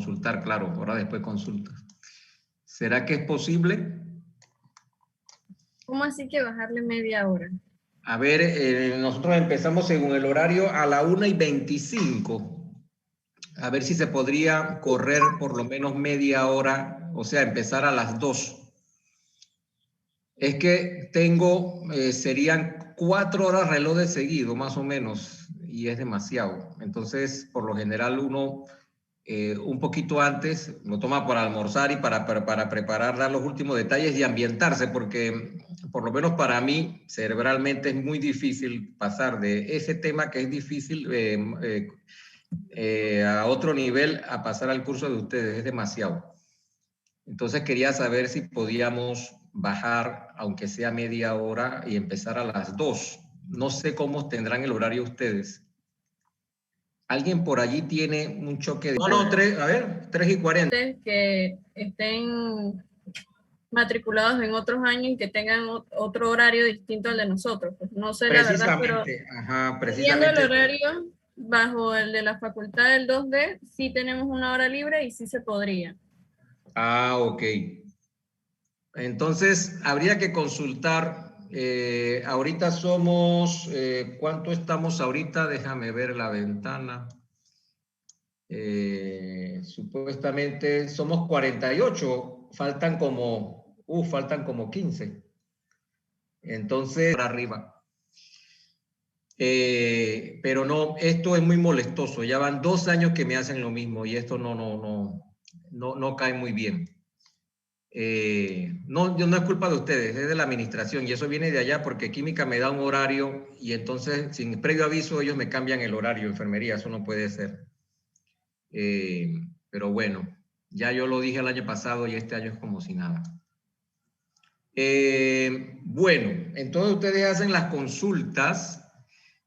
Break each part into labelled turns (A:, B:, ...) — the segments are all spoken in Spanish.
A: consultar, claro, ahora después consultas. ¿Será que es posible?
B: ¿Cómo así que bajarle media hora?
A: A ver, nosotros empezamos según el horario a la 1:25. A ver si se podría correr por lo menos media hora, o sea, empezar a las 2. Es que tengo, serían 4 horas reloj de seguido, más o menos, y es demasiado. Entonces, por lo general, uno un poquito antes lo toma para almorzar y para preparar, dar los últimos detalles y ambientarse, porque por lo menos para mí, cerebralmente, es muy difícil pasar de ese tema que es difícil a otro nivel a pasar al curso de ustedes, es demasiado. Entonces quería saber si podíamos bajar, aunque sea media hora, y empezar a las 2. No sé cómo tendrán el horario ustedes. ¿Alguien por allí tiene un choque de... No, 3, a ver, 3:40.
B: Que estén matriculados en otros años y que tengan otro horario distinto al de nosotros. Pues no sé la verdad, pero
A: ajá,
B: viendo el
A: precisamente.
B: horario bajo el de la facultad del 2D, sí tenemos una hora libre y sí se podría.
A: Ah, ok. Entonces, habría que consultar. Ahorita somos, ¿cuánto estamos ahorita? Déjame ver la ventana. Supuestamente somos 48, faltan como 15. Entonces, para arriba. Pero no, esto es muy molestoso. Ya van 2 años que me hacen lo mismo y esto no cae muy bien. No es culpa de ustedes, es de la administración y eso viene de allá porque química me da un horario y entonces sin previo aviso ellos me cambian el horario, enfermería, eso no puede ser. Pero bueno, ya yo lo dije el año pasado y este año es como si nada. Bueno, entonces ustedes hacen las consultas.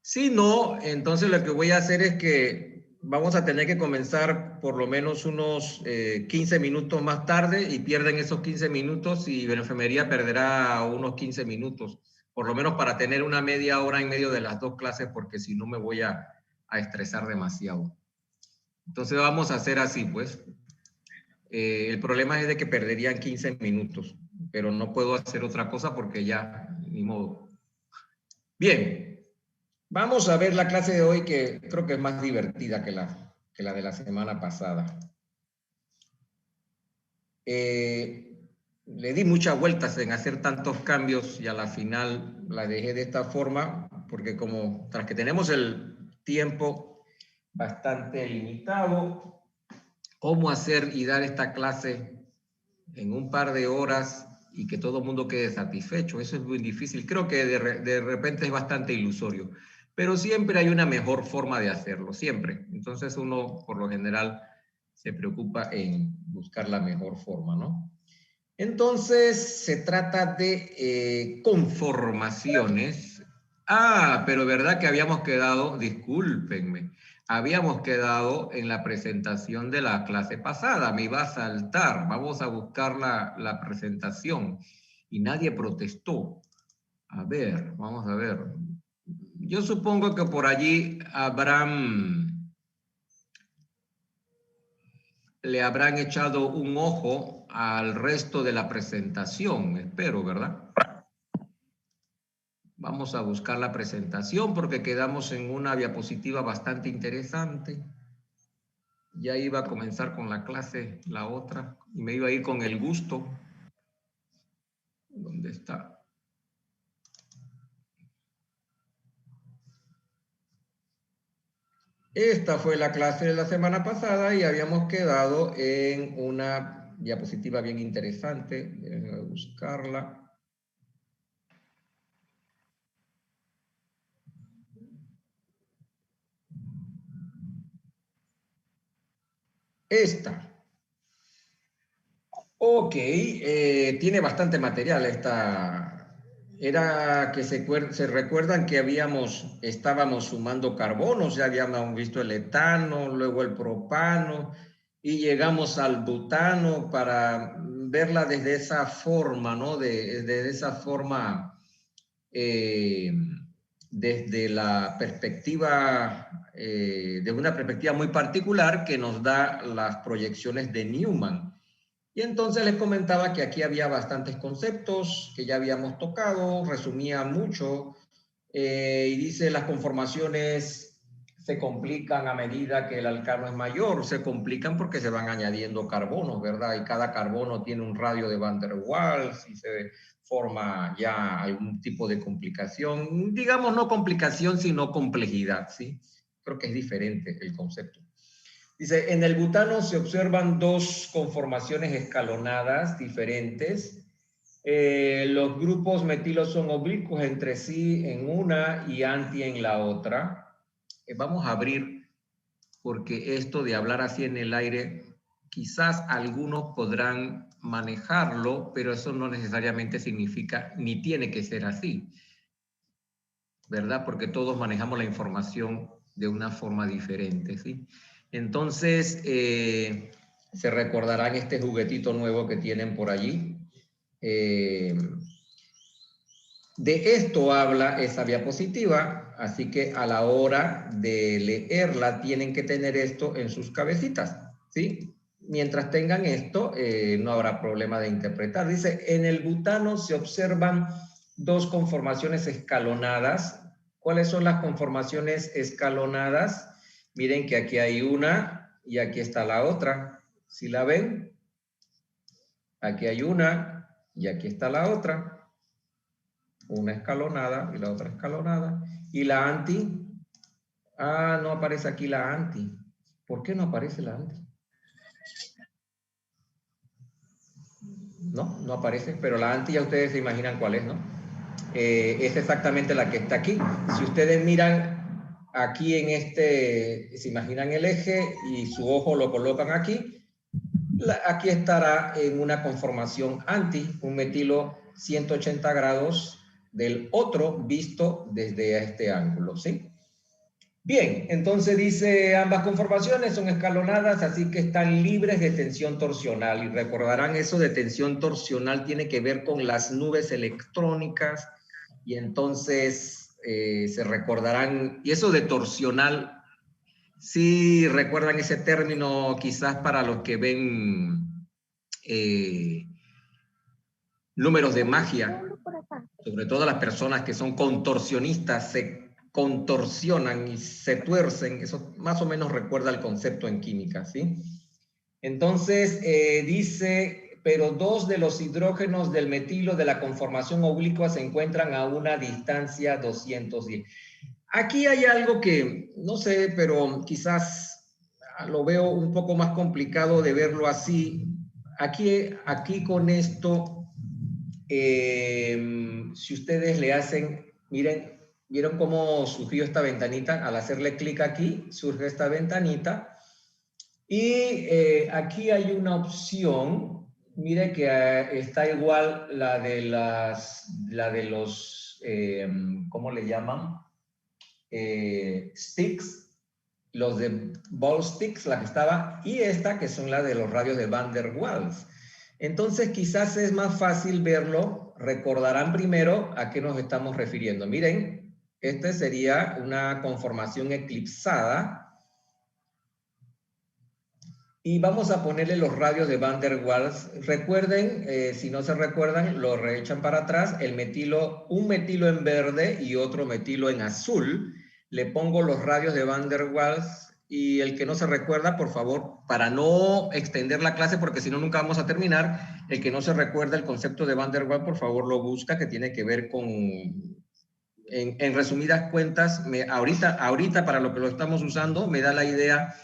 A: Si no, entonces lo que voy a hacer es que vamos a tener que comenzar por lo menos unos 15 minutos más tarde y pierden esos 15 minutos y la enfermería perderá unos 15 minutos, por lo menos para tener una media hora en medio de las 2 clases, porque si no me voy a estresar demasiado. Entonces vamos a hacer así, pues. El problema es de que perderían 15 minutos, pero no puedo hacer otra cosa porque ya, ni modo. Bien, vamos a ver la clase de hoy que creo que es más divertida que la de la semana pasada. Le di muchas vueltas en hacer tantos cambios y a la final la dejé de esta forma porque como tras que tenemos el tiempo bastante limitado, cómo hacer y dar esta clase en un par de horas y que todo el mundo quede satisfecho. Eso es muy difícil. Creo que de repente es bastante ilusorio, pero siempre hay una mejor forma de hacerlo, siempre. Entonces uno, por lo general, se preocupa en buscar la mejor forma, ¿no? Entonces, se trata de conformaciones. Ah, pero verdad que habíamos quedado, discúlpenme, habíamos quedado en la presentación de la clase pasada. Me iba a saltar. Vamos a buscar la presentación. Y nadie protestó. A ver, vamos a ver. Yo supongo que por allí le habrán echado un ojo al resto de la presentación, espero, ¿verdad? Vamos a buscar la presentación porque quedamos en una diapositiva bastante interesante. Ya iba a comenzar con la clase, la otra, y me iba a ir con el gusto. ¿Dónde está? Esta fue la clase de la semana pasada y habíamos quedado en una diapositiva bien interesante. Déjenme buscarla. Esta. Ok, tiene bastante material esta. Era que se recuerdan que estábamos sumando carbonos, ya habíamos visto el etano, luego el propano, y llegamos al butano para verla desde esa forma, ¿no? Desde esa forma desde la perspectiva, de una perspectiva muy particular que nos da las proyecciones de Newman. Y entonces les comentaba que aquí había bastantes conceptos que ya habíamos tocado, resumía mucho, y dice las conformaciones se complican a medida que el alcano es mayor, se complican porque se van añadiendo carbonos, ¿verdad? Y cada carbono tiene un radio de Van der Waals y se forma ya algún tipo de complicación, digamos no complicación, sino complejidad, ¿sí? Creo que es diferente el concepto. Dice, en el butano se observan dos conformaciones escalonadas diferentes. Los grupos metilos son oblicuos entre sí en una y anti en la otra. Vamos a abrir, porque esto de hablar así en el aire, quizás algunos podrán manejarlo, pero eso no necesariamente significa ni tiene que ser así, ¿verdad? Porque todos manejamos la información de una forma diferente, ¿sí? Entonces, se recordarán este juguetito nuevo que tienen por allí. De esto habla esa diapositiva, así que a la hora de leerla tienen que tener esto en sus cabecitas, ¿sí? Mientras tengan esto, no habrá problema de interpretar. Dice, en el butano se observan dos conformaciones escalonadas. ¿Cuáles son las conformaciones escalonadas? Miren que aquí hay una y aquí está la otra. ¿Sí la ven? Aquí hay una y aquí está la otra. Una escalonada y la otra escalonada. ¿Y la anti? Ah, no aparece aquí la anti. ¿Por qué no aparece la anti? No, no aparece, pero la anti ya ustedes se imaginan cuál es, ¿no? Es exactamente la que está aquí. Si ustedes miran aquí en este, se imaginan el eje y su ojo lo colocan aquí, aquí estará en una conformación anti, un metilo 180 grados del otro visto desde este ángulo, ¿sí? Bien, entonces dice, ambas conformaciones son escalonadas, así que están libres de tensión torsional. Y recordarán, eso de tensión torsional tiene que ver con las nubes electrónicas, y entonces se recordarán, y eso de torsional, sí recuerdan ese término quizás para los que ven números de magia, sobre todo las personas que son contorsionistas, se contorsionan y se tuercen, eso más o menos recuerda el concepto en química, ¿sí? Entonces, dice, pero dos de los hidrógenos del metilo de la conformación oblicua se encuentran a una distancia 210. Aquí hay algo que, no sé, pero quizás lo veo un poco más complicado de verlo así. Aquí con esto, si ustedes le hacen, miren, ¿vieron cómo surgió esta ventanita? Al hacerle clic aquí, surge esta ventanita. Y aquí hay una opción, mire que está igual la de los, ¿cómo le llaman? Sticks, los de ball sticks, la que estaba, y esta que son las de los radios de Van der Waals. Entonces quizás es más fácil verlo. Recordarán primero a qué nos estamos refiriendo. Miren, esta sería una conformación eclipsada. Y vamos a ponerle los radios de Van der Waals. Recuerden, si no se recuerdan, lo reechan para atrás. El metilo, un metilo en verde y otro metilo en azul. Le pongo los radios de Van der Waals. Y el que no se recuerda, por favor, para no extender la clase, porque si no nunca vamos a terminar, el que no se recuerda el concepto de Van der Waals, por favor lo busca, que tiene que ver con, en resumidas cuentas, ahorita para lo que lo estamos usando, me da la idea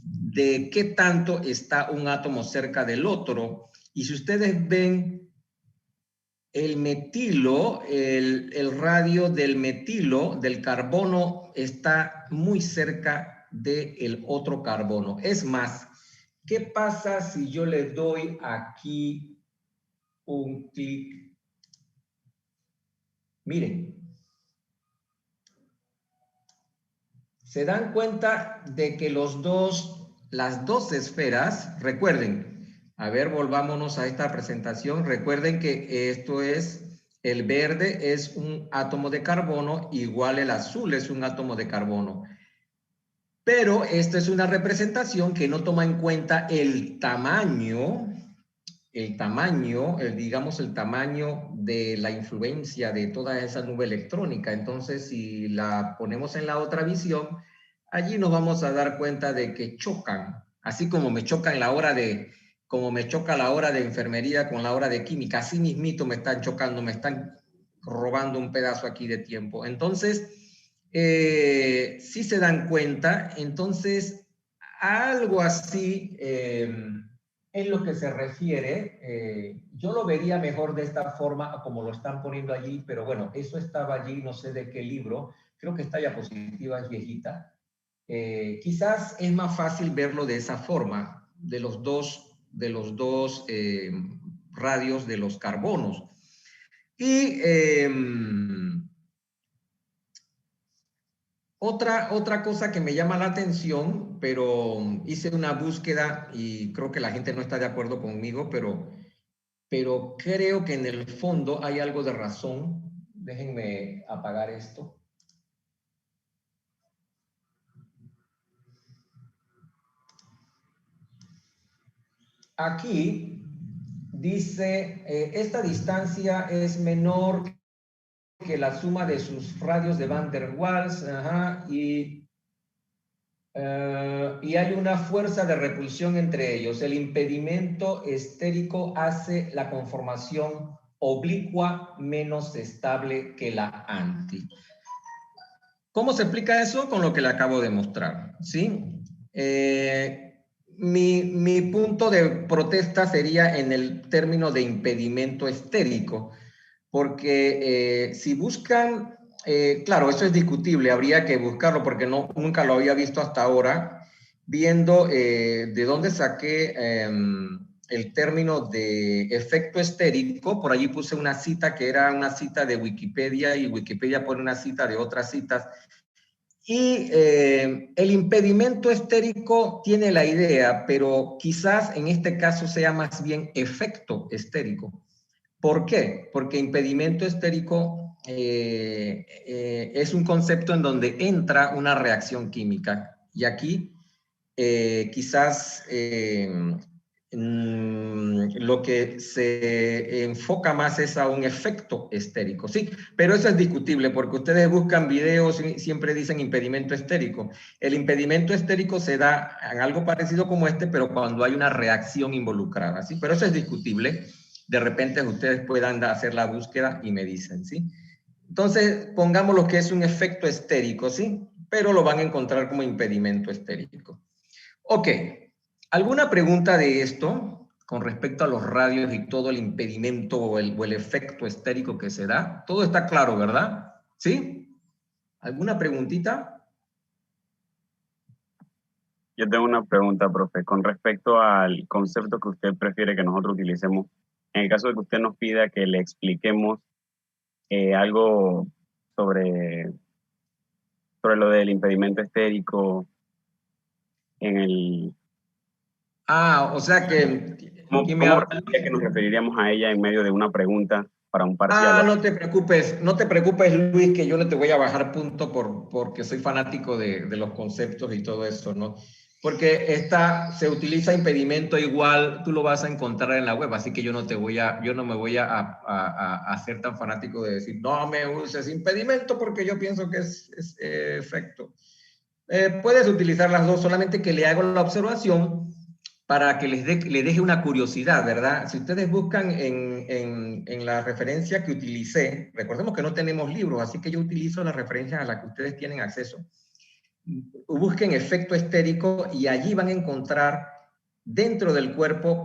A: de qué tanto está un átomo cerca del otro. Y si ustedes ven el metilo, el radio del metilo, del carbono, está muy cerca del otro carbono. Es más, ¿qué pasa si yo le doy aquí un clic? Miren. Se dan cuenta de que las dos esferas, recuerden, a ver, volvámonos a esta presentación, recuerden que esto es el verde es un átomo de carbono, igual el azul es un átomo de carbono. Pero esta es una representación que no toma en cuenta el tamaño, digamos el tamaño de la influencia de toda esa nube electrónica. Entonces, si la ponemos en la otra visión, allí nos vamos a dar cuenta de que chocan, así como me chocan como me choca la hora de enfermería con la hora de química, así mismito me están chocando, me están robando un pedazo aquí de tiempo. Entonces, si se dan cuenta, entonces algo así en lo que se refiere, yo lo vería mejor de esta forma como lo están poniendo allí, pero bueno, eso estaba allí, no sé de qué libro, creo que esta diapositiva es viejita. Quizás es más fácil verlo de esa forma, de los dos radios de los carbonos. Y otra cosa que me llama la atención, pero hice una búsqueda y creo que la gente no está de acuerdo conmigo, pero creo que en el fondo hay algo de razón. Déjenme apagar esto. Aquí dice, esta distancia es menor que la suma de sus radios de Van der Waals, y hay una fuerza de repulsión entre ellos. El impedimento estérico hace la conformación oblicua menos estable que la anti. ¿Cómo se explica eso? Con lo que le acabo de mostrar, ¿sí? Mi punto de protesta sería en el término de impedimento estérico, porque si buscan, claro, eso es discutible, habría que buscarlo porque nunca lo había visto hasta ahora, viendo de dónde saqué el término de efecto estérico. Por allí puse una cita que era una cita de Wikipedia y Wikipedia pone una cita de otras citas. Y el impedimento estérico tiene la idea, pero quizás en este caso sea más bien efecto estérico. ¿Por qué? Porque impedimento estérico es un concepto en donde entra una reacción química. Y aquí quizás lo que se enfoca más es a un efecto estérico, ¿sí? Pero eso es discutible porque ustedes buscan videos y siempre dicen impedimento estérico. El impedimento estérico se da en algo parecido como este, pero cuando hay una reacción involucrada, ¿sí? Pero eso es discutible. De repente ustedes puedan hacer la búsqueda y me dicen, ¿sí? Entonces, pongamos lo que es un efecto estérico, ¿sí? Pero lo van a encontrar como impedimento estérico. Ok, ¿alguna pregunta de esto con respecto a los radios y todo el impedimento o el efecto estérico que se da? Todo está claro, ¿verdad? ¿Sí? ¿Alguna preguntita?
C: Yo tengo una pregunta, profe, con respecto al concepto que usted prefiere que nosotros utilicemos. En el caso de que usted nos pida que le expliquemos algo sobre lo del impedimento estérico en el...
A: O sea que...
C: ¿Cómo que nos referiríamos a ella en medio de una pregunta para un parcial?
A: No te preocupes, Luis, que yo no te voy a bajar punto porque soy fanático de los conceptos y todo eso, ¿no? Porque se utiliza impedimento igual, tú lo vas a encontrar en la web, así que yo no me voy a hacer tan fanático de decir, no me uses impedimento porque yo pienso que es efecto. Puedes utilizar las dos, solamente que le hago la observación para que le deje una curiosidad, ¿verdad? Si ustedes buscan en la referencia que utilicé, recordemos que no tenemos libros, así que yo utilizo las referencias a las que ustedes tienen acceso. Busquen efecto estérico y allí van a encontrar dentro del cuerpo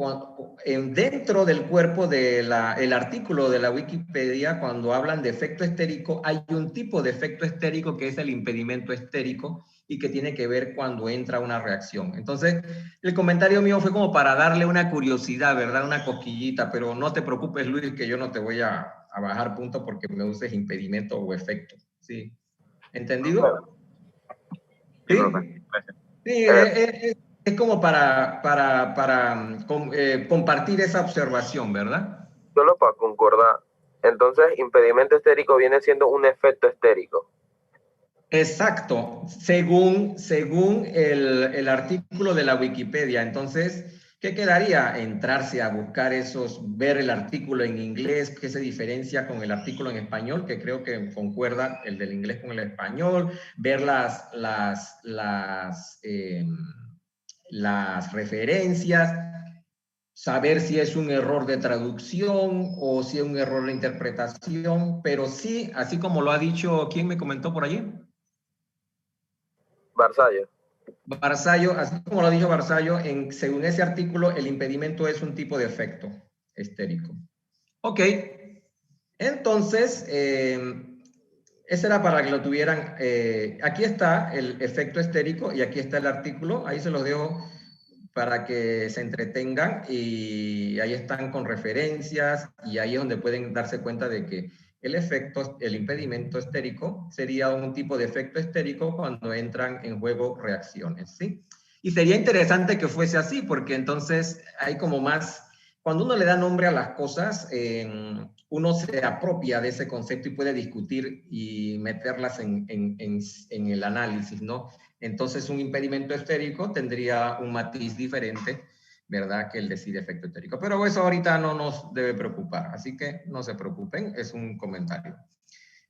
A: del artículo de la Wikipedia, cuando hablan de efecto estérico, hay un tipo de efecto estérico que es el impedimento estérico y que tiene que ver cuando entra una reacción. Entonces, el comentario mío fue como para darle una curiosidad, ¿verdad? Una cosquillita, pero no te preocupes, Luis, que yo no te voy a bajar punto porque me uses impedimento o efecto. ¿Sí? ¿Entendido?
C: Sí, profe.
A: Sí, es como para compartir esa observación, ¿verdad?
D: Solo para concordar, Entonces, impedimento estérico viene siendo un efecto estérico.
A: Exacto, según el artículo de la Wikipedia. Entonces, ¿qué quedaría? Entrarse a buscar ver el artículo en inglés, qué se diferencia con el artículo en español, que creo que concuerda el del inglés con el español, ver las referencias, saber si es un error de traducción o si es un error de interpretación, pero sí, así como lo ha dicho, ¿quién me comentó por allí?
D: Barzallo.
A: Barzallo, así como lo dijo Barzallo, según ese artículo, el impedimento es un tipo de efecto estérico. Ok, entonces, ese era para que lo tuvieran. Aquí está el efecto estérico y aquí está el artículo. Ahí se los dejo para que se entretengan y ahí están con referencias y ahí es donde pueden darse cuenta de que el impedimento estérico sería un tipo de efecto estérico cuando entran en juego reacciones, ¿sí? Y sería interesante que fuese así, porque entonces hay como más, cuando uno le da nombre a las cosas, uno se apropia de ese concepto y puede discutir y meterlas en el análisis, ¿no? Entonces un impedimento estérico tendría un matiz diferente, ¿verdad? Que el decir efecto estérico. Pero eso ahorita no nos debe preocupar, así que no se preocupen, es un comentario.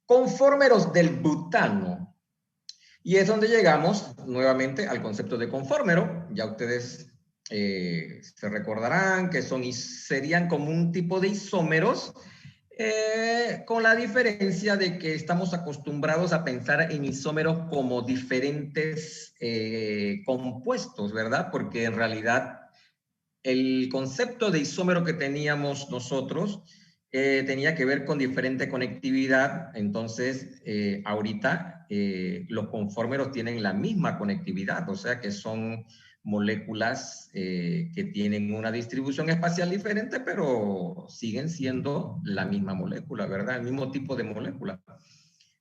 A: Confórmeros del butano. Y es donde llegamos nuevamente al concepto de confórmero. Ya ustedes se recordarán que serían como un tipo de isómeros, con la diferencia de que estamos acostumbrados a pensar en isómeros como diferentes compuestos, ¿verdad? Porque en realidad el concepto de isómero que teníamos nosotros tenía que ver con diferente conectividad. Entonces, ahorita los confórmeros tienen la misma conectividad, o sea que son moléculas que tienen una distribución espacial diferente, pero siguen siendo la misma molécula, ¿verdad? El mismo tipo de molécula.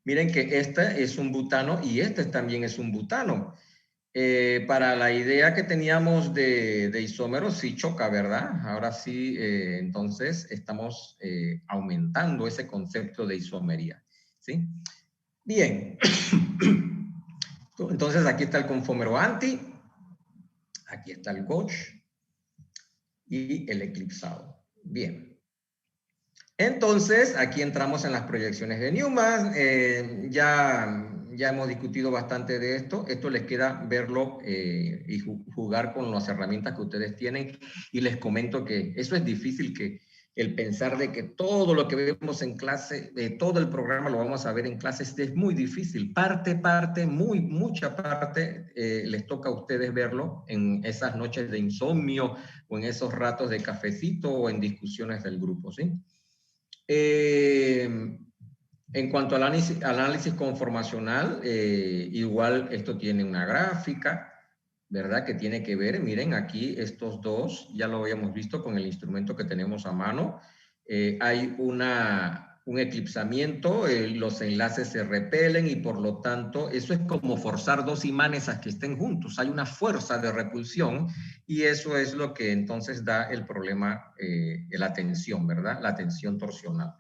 A: Miren que este es un butano y este también es un butano. Para la idea que teníamos de isómeros, sí choca, ¿verdad? Ahora sí, entonces estamos aumentando ese concepto de isomería, ¿sí? Bien. Entonces aquí está el confómero anti, aquí está el Gauch y el eclipsado. Bien. Entonces, aquí entramos en las proyecciones de Newman. Ya hemos discutido bastante de esto. Esto les queda verlo y jugar con las herramientas que ustedes tienen. Y les comento que eso es difícil, que el pensar de que todo lo que vemos en clase, todo el programa lo vamos a ver en clases, es muy difícil. Mucha parte les toca a ustedes verlo en esas noches de insomnio o en esos ratos de cafecito o en discusiones del grupo, ¿sí? En cuanto al análisis conformacional, igual esto tiene una gráfica, ¿verdad? Que tiene que ver, miren, aquí estos dos, ya lo habíamos visto con el instrumento que tenemos a mano. Hay un eclipsamiento, los enlaces se repelen y por lo tanto eso es como forzar dos imanes a que estén juntos. Hay una fuerza de repulsión y eso es lo que entonces da el problema de la tensión, ¿verdad? La tensión torsional.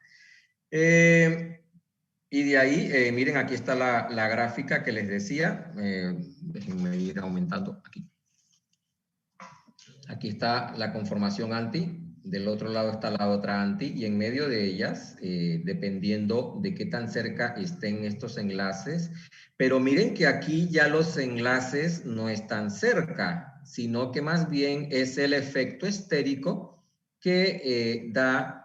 A: Y de ahí, miren, aquí está la gráfica que les decía. Déjenme ir aumentando aquí. Aquí está la conformación anti, del otro lado está la otra anti, y en medio de ellas, dependiendo de qué tan cerca estén estos enlaces, pero miren que aquí ya los enlaces no están cerca, sino que más bien es el efecto estérico que da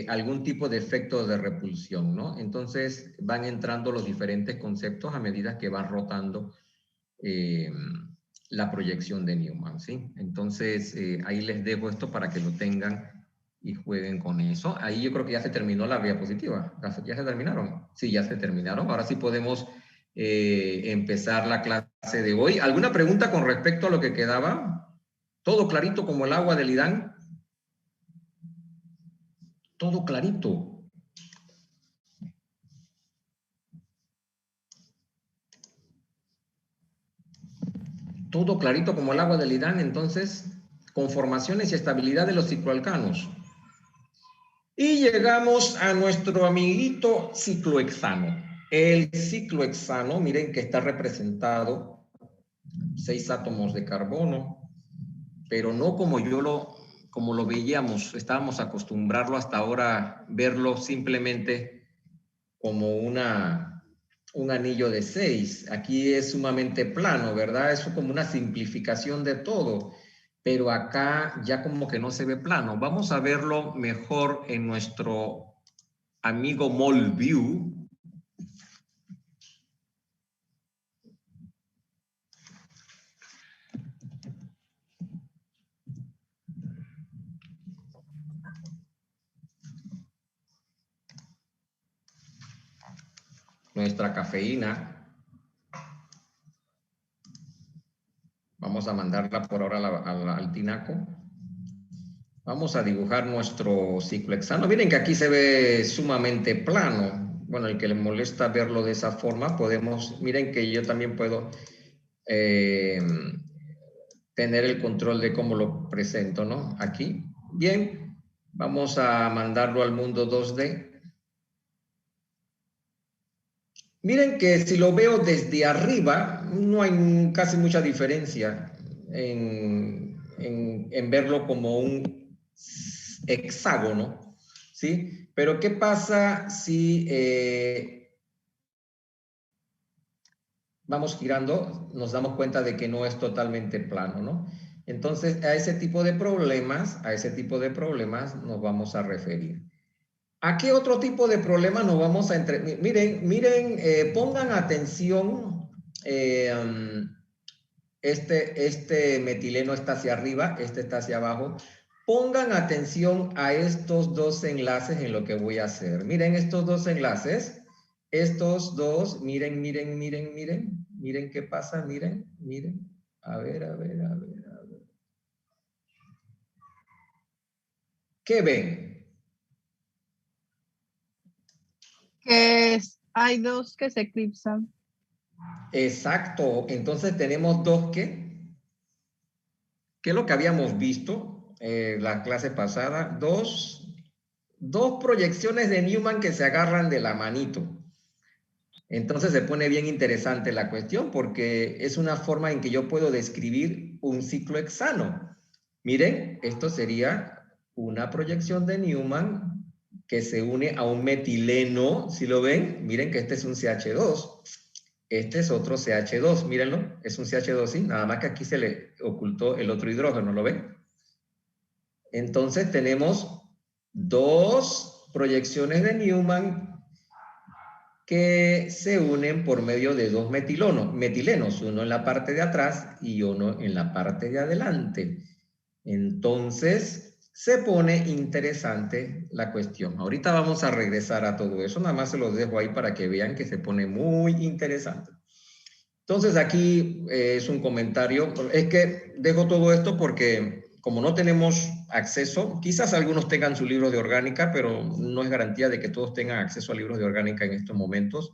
A: algún tipo de efecto de repulsión, ¿no? Entonces van entrando los diferentes conceptos a medida que van rotando la proyección de Newman, ¿sí? Entonces ahí les dejo esto para que lo tengan y jueguen con eso. Ahí yo creo que ya se terminó la diapositiva. ¿Ya se terminaron? Sí, ya se terminaron. Ahora sí podemos empezar la clase de hoy. ¿Alguna pregunta con respecto a lo que quedaba? ¿Todo clarito como el agua del Idán? Todo clarito. Todo clarito como el agua del Idán. Entonces, conformaciones y estabilidad de los cicloalcanos. Y llegamos a nuestro amiguito ciclohexano. El ciclohexano, miren que está representado 6 átomos de carbono, pero no como como lo veíamos, estábamos acostumbrados hasta ahora verlo simplemente como un anillo de 6. Aquí es sumamente plano, ¿verdad? Es como una simplificación de todo, pero acá ya como que no se ve plano. Vamos a verlo mejor en nuestro amigo MolView. Nuestra cafeína. Vamos a mandarla por ahora al tinaco. Vamos a dibujar nuestro ciclohexano. Miren que aquí se ve sumamente plano. Bueno, el que le molesta verlo de esa forma, miren que yo también puedo tener el control de cómo lo presento, ¿no? Aquí. Bien, vamos a mandarlo al mundo 2D. Miren que si lo veo desde arriba, no hay casi mucha diferencia en verlo como un hexágono, ¿sí? Pero ¿qué pasa si vamos girando? Nos damos cuenta de que no es totalmente plano, ¿no? Entonces, a ese tipo de problemas nos vamos a referir. ¿A qué otro tipo de problemas nos vamos a Miren, pongan atención, este metileno está hacia arriba, este está hacia abajo. Pongan atención a estos dos enlaces en lo que voy a hacer. Miren estos dos enlaces, estos dos, miren qué pasa, miren. A ver. ¿Qué ven?
E: Hay dos que se eclipsan.
A: Exacto. Entonces tenemos dos ¿qué es lo que habíamos visto la clase pasada? Dos proyecciones de Newman que se agarran de la manito. Entonces se pone bien interesante la cuestión porque es una forma en que yo puedo describir un ciclohexano. Miren, esto sería una proyección de Newman que se une a un metileno, ¿sí lo ven? Miren que este es un CH2, este es otro CH2, mírenlo, es un CH2, ¿sí? Nada más que aquí se le ocultó el otro hidrógeno, ¿lo ven? Entonces tenemos dos proyecciones de Newman que se unen por medio de dos metilenos, uno en la parte de atrás y uno en la parte de adelante. Entonces se pone interesante la cuestión. Ahorita vamos a regresar a todo eso, nada más se los dejo ahí para que vean que se pone muy interesante. Entonces aquí es un comentario, es que dejo todo esto porque como no tenemos acceso, quizás algunos tengan su libro de orgánica, pero no es garantía de que todos tengan acceso a libros de orgánica en estos momentos.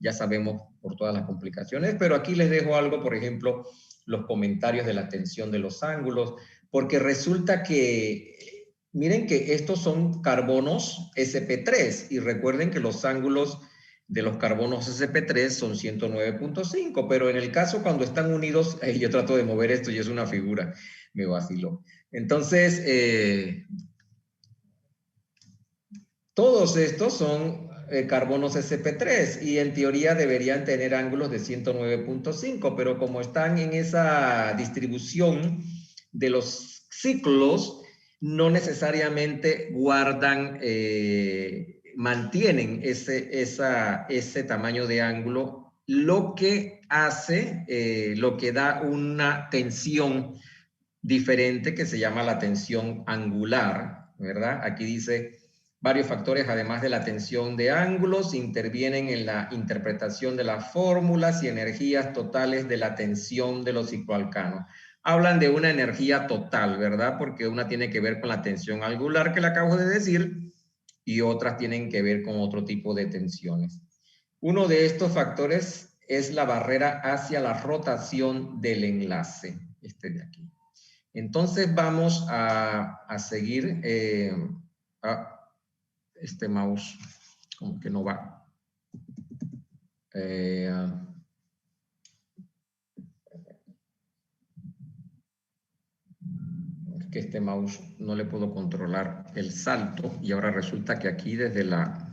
A: Ya sabemos por todas las complicaciones, pero aquí les dejo algo, por ejemplo, los comentarios de la tensión de los ángulos, porque resulta que, miren que estos son carbonos sp3 y recuerden que los ángulos de los carbonos sp3 son 109.5, pero en el caso cuando están unidos, yo trato de mover esto y es una figura, me vaciló. Entonces, todos estos son carbonos sp3 y en teoría deberían tener ángulos de 109.5, pero como están en esa distribución de los ciclos, no necesariamente mantienen ese tamaño de ángulo, lo que da una tensión diferente que se llama la tensión angular, ¿verdad? Aquí dice, varios factores, además de la tensión de ángulos, intervienen en la interpretación de las fórmulas y energías totales de la tensión de los cicloalcanos. Hablan de una energía total, ¿verdad? Porque una tiene que ver con la tensión angular que le acabo de decir y otras tienen que ver con otro tipo de tensiones. Uno de estos factores es la barrera hacia la rotación del enlace, este de aquí. Entonces vamos a seguir. este mouse como que no va. Que este mouse no le puedo controlar el salto y ahora resulta que aquí desde la...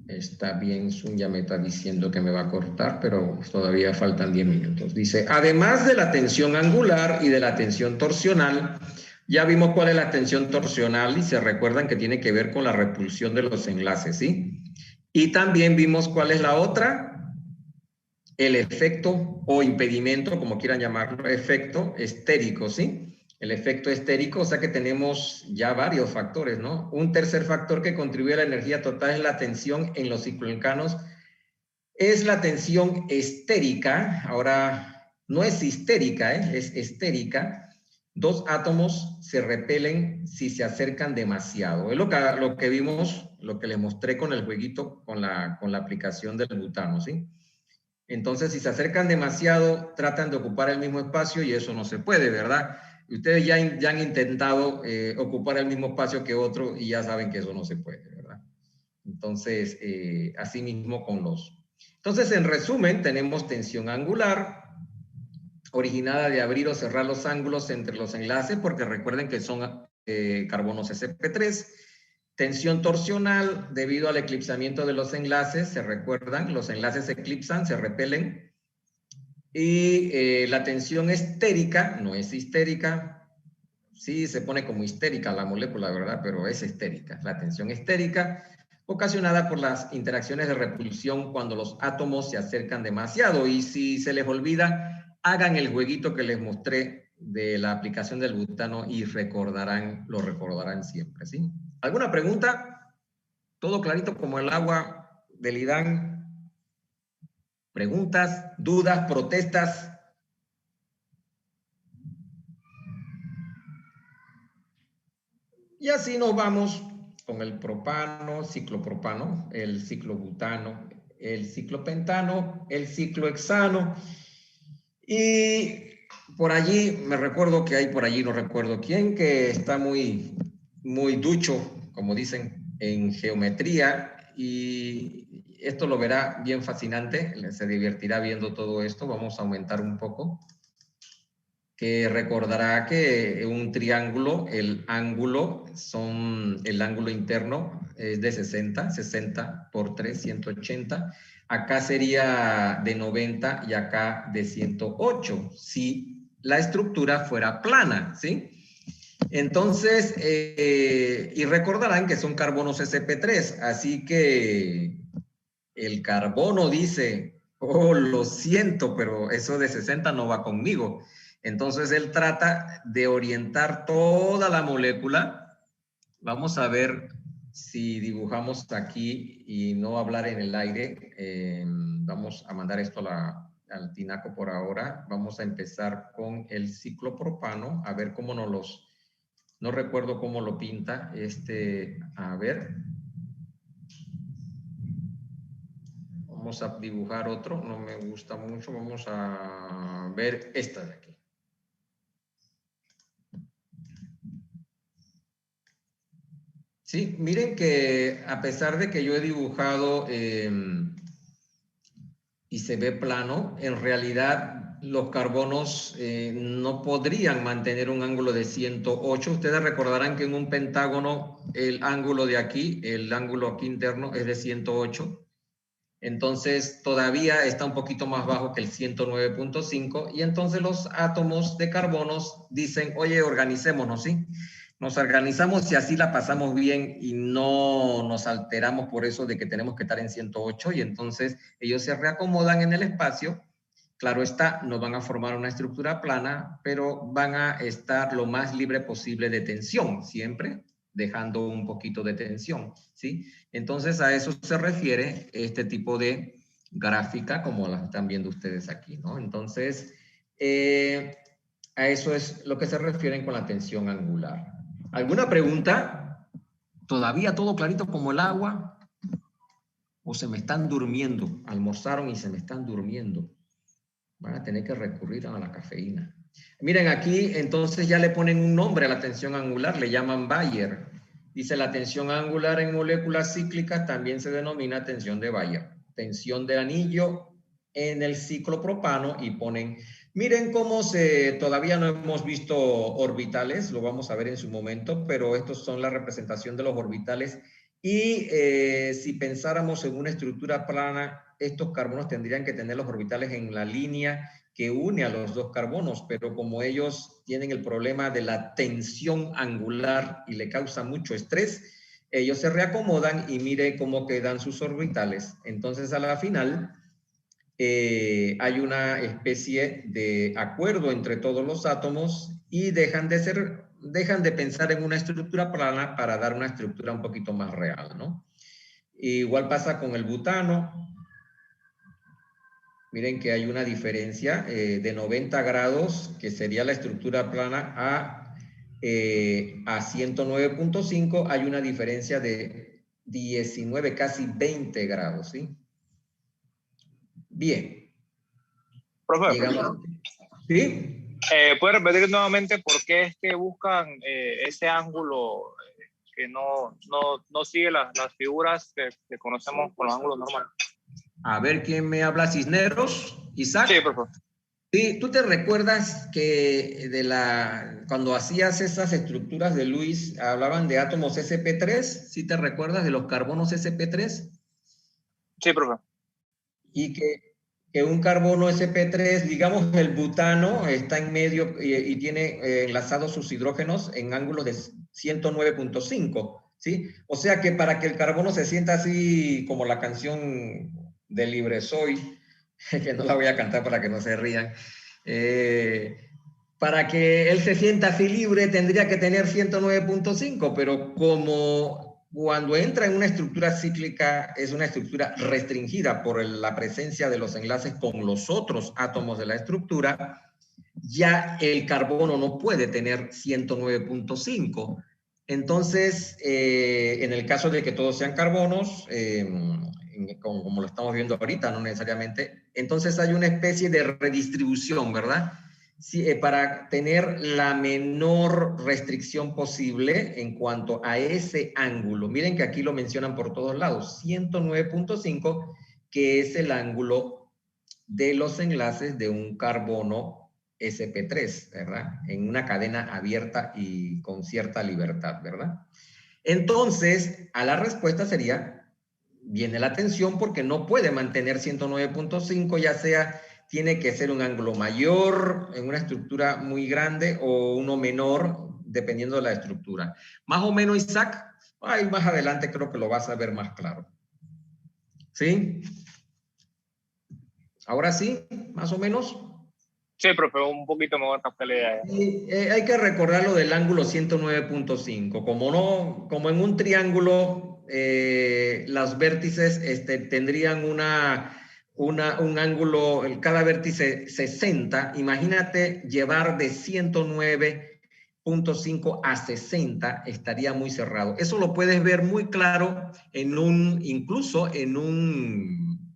A: Está bien, Zoom ya me está diciendo que me va a cortar, pero todavía faltan 10 minutos. Dice, además de la tensión angular y de la tensión torsional, ya vimos cuál es la tensión torsional y se recuerdan que tiene que ver con la repulsión de los enlaces, ¿sí? Y también vimos cuál es la otra, el efecto o impedimento, como quieran llamarlo, efecto estérico, ¿sí? El efecto estérico, o sea que tenemos ya varios factores, ¿no? Un tercer factor que contribuye a la energía total es la tensión en los cicloalcanos. Es la tensión estérica, ahora no es histérica, es estérica. Dos átomos se repelen si se acercan demasiado. Es lo que vimos, lo que les mostré con el jueguito, con la aplicación del butano, ¿sí? Entonces, si se acercan demasiado, tratan de ocupar el mismo espacio y eso no se puede, ¿verdad? Ustedes ya han intentado ocupar el mismo espacio que otro y ya saben que eso no se puede, ¿verdad? Entonces, así mismo con los... Entonces, en resumen, tenemos tensión angular, originada de abrir o cerrar los ángulos entre los enlaces, porque recuerden que son carbonos sp3. Tensión torsional, debido al eclipsamiento de los enlaces, se recuerdan, los enlaces se eclipsan, se repelen. Y la tensión estérica, no es histérica, sí se pone como histérica la molécula, ¿verdad? Pero es estérica. La tensión estérica, ocasionada por las interacciones de repulsión cuando los átomos se acercan demasiado. Y si se les olvida, hagan el jueguito que les mostré de la aplicación del butano y lo recordarán siempre, ¿sí? ¿Alguna pregunta? ¿Todo clarito como el agua del IDAN? ¿Preguntas, dudas, protestas? Y así nos vamos con el propano, ciclopropano, el ciclobutano, el ciclopentano, el ciclohexano. Y por allí, me recuerdo que hay por allí, no recuerdo quién, que está muy ducho, como dicen, en geometría. Y esto lo verá bien fascinante, se divertirá viendo todo esto. Vamos a aumentar un poco. Que recordará que un triángulo, el ángulo interno es de 60 por 3, 180. Acá sería de 90 y acá de 108, si la estructura fuera plana, ¿sí? Entonces, y recordarán que son carbonos sp3, así que el carbono dice, oh, lo siento, pero eso de 60 no va conmigo. Entonces él trata de orientar toda la molécula. Vamos a ver si dibujamos aquí y no hablar en el aire. Vamos a mandar esto al tinaco por ahora. Vamos a empezar con el ciclopropano, a ver cómo no recuerdo cómo lo pinta. A ver. Vamos a dibujar otro, no me gusta mucho. Vamos a ver esta de aquí. Sí, miren que a pesar de que yo he dibujado y se ve plano, en realidad los carbonos no podrían mantener un ángulo de 108. Ustedes recordarán que en un pentágono el ángulo de aquí, el ángulo aquí interno es de 108. Entonces todavía está un poquito más bajo que el 109.5 y entonces los átomos de carbonos dicen, oye, organicémonos, ¿sí? Nos organizamos y así la pasamos bien y no nos alteramos por eso de que tenemos que estar en 108 y entonces ellos se reacomodan en el espacio. Claro está, no van a formar una estructura plana, pero van a estar lo más libre posible de tensión, siempre dejando un poquito de tensión, ¿sí? Entonces a eso se refiere este tipo de gráfica como la están viendo ustedes aquí, ¿no? Entonces, a eso es lo que se refieren con la tensión angular. ¿Alguna pregunta? ¿Todavía todo clarito como el agua? ¿O se me están durmiendo? Almorzaron y se me están durmiendo. Van a tener que recurrir a la cafeína. Miren aquí, entonces ya le ponen un nombre a la tensión angular, le llaman Bayer. Dice la tensión angular en moléculas cíclicas también se denomina tensión de Bayer. Tensión de anillo en el ciclopropano y ponen, miren cómo todavía no hemos visto orbitales, lo vamos a ver en su momento, pero estos son la representación de los orbitales y si pensáramos en una estructura plana, estos carbonos tendrían que tener los orbitales en la línea que une a los dos carbonos, pero como ellos tienen el problema de la tensión angular y le causa mucho estrés, ellos se reacomodan y mire cómo quedan sus orbitales. Entonces, a la final, hay una especie de acuerdo entre todos los átomos y dejan de pensar en una estructura plana para dar una estructura un poquito más real, ¿no? Igual pasa con el butano. Miren que hay una diferencia de 90 grados, que sería la estructura plana, a 109.5, hay una diferencia de 19, casi 20 grados, ¿sí? Bien.
F: Profe,
A: Llegamos. ¿Sí?
F: ¿puede repetir nuevamente por qué es que buscan ese ángulo que no sigue las figuras que conocemos con los ángulos normales?
A: A ver, ¿quién me habla? ¿Cisneros? ¿Isaac?
F: Sí, por favor.
A: Sí, ¿tú te recuerdas que cuando hacías esas estructuras de Lewis hablaban de átomos sp3? ¿Sí te recuerdas de los carbonos sp3?
F: Sí, profe.
A: Y que un carbono sp3, digamos el butano, está en medio y tiene enlazados sus hidrógenos en ángulos de 109.5, ¿sí? O sea que para que el carbono se sienta así como la canción de Libre Soy, que no la voy a cantar para que no se rían, para que él se sienta así libre tendría que tener 109.5, pero como cuando entra en una estructura cíclica es una estructura restringida por la presencia de los enlaces con los otros átomos de la estructura, ya el carbono no puede tener 109.5. Entonces, en el caso de que todos sean carbonos, como lo estamos viendo ahorita, no necesariamente, entonces hay una especie de redistribución, ¿verdad? Sí, para tener la menor restricción posible en cuanto a ese ángulo. Miren que aquí lo mencionan por todos lados, 109.5, que es el ángulo de los enlaces de un carbono sp3, ¿verdad? En una cadena abierta y con cierta libertad, ¿verdad? Entonces, a la respuesta sería, viene la tensión porque no puede mantener 109.5, ya sea tiene que ser un ángulo mayor en una estructura muy grande o uno menor, dependiendo de la estructura. Más o menos, Isaac, ahí más adelante creo que lo vas a ver más claro. ¿Sí? Ahora sí, más o menos.
F: Sí, profe, un poquito mejor capté la idea.
A: Y, hay que recordar lo del ángulo 109.5. Como en un triángulo, los vértices tendrían un ángulo, cada vértice 60. Imagínate llevar de 109.5 a 60, estaría muy cerrado. Eso lo puedes ver muy claro incluso en un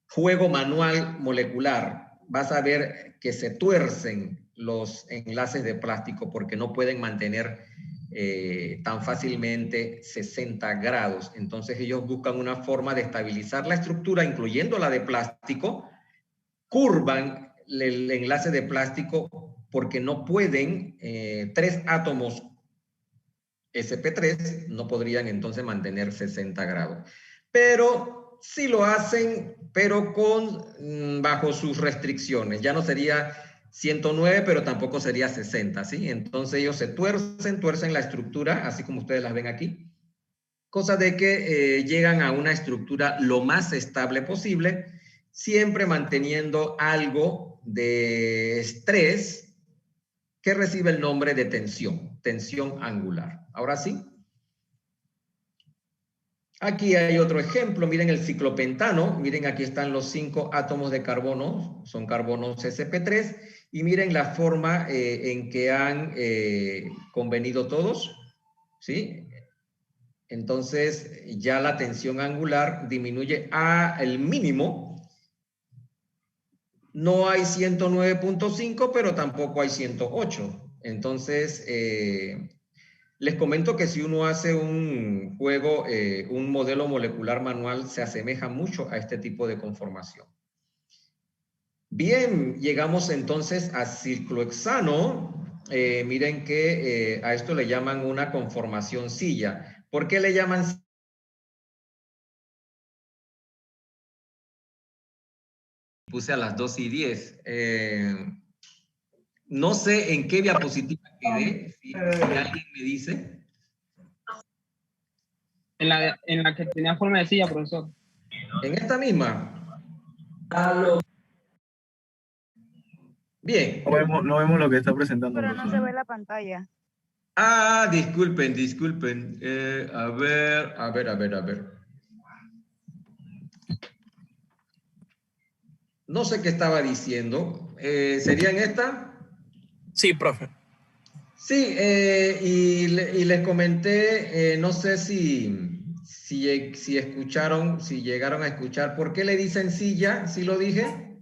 A: juego manual molecular. Vas a ver que se tuercen los enlaces de plástico porque no pueden mantener tan fácilmente 60 grados. Entonces ellos buscan una forma de estabilizar la estructura, incluyendo la de plástico, curvan el enlace de plástico porque no pueden, 3 átomos sp3 no podrían entonces mantener 60 grados. Pero sí lo hacen, pero bajo sus restricciones. Ya no sería 109, pero tampoco sería 60, ¿sí? Entonces ellos se tuercen la estructura, así como ustedes las ven aquí. Cosa de que llegan a una estructura lo más estable posible, siempre manteniendo algo de estrés que recibe el nombre de tensión angular. Ahora sí. Aquí hay otro ejemplo, miren el ciclopentano, miren aquí están los 5 átomos de carbono, son carbonos sp3, y miren la forma en que han convenido todos, ¿sí? Entonces ya la tensión angular disminuye al mínimo. No hay 109.5, pero tampoco hay 108. Entonces, les comento que si uno hace un juego, un modelo molecular manual, se asemeja mucho a este tipo de conformación. Bien, llegamos entonces a ciclohexano. Miren que a esto le llaman una conformación silla. ¿Por qué le llaman silla? Puse a las 2:10. No sé en qué diapositiva quedé, si alguien me dice.
G: En la que tenía forma de silla, profesor.
A: En esta misma. Bien.
H: No vemos lo que está presentando.
I: Pero no se ve la pantalla.
A: Ah, disculpen, disculpen. A ver. No sé qué estaba diciendo. ¿Serían esta?
J: Sí, profe.
A: Sí, y les comenté, no sé si escucharon, si llegaron a escuchar. ¿Por qué le dicen silla? ¿Sí lo dije?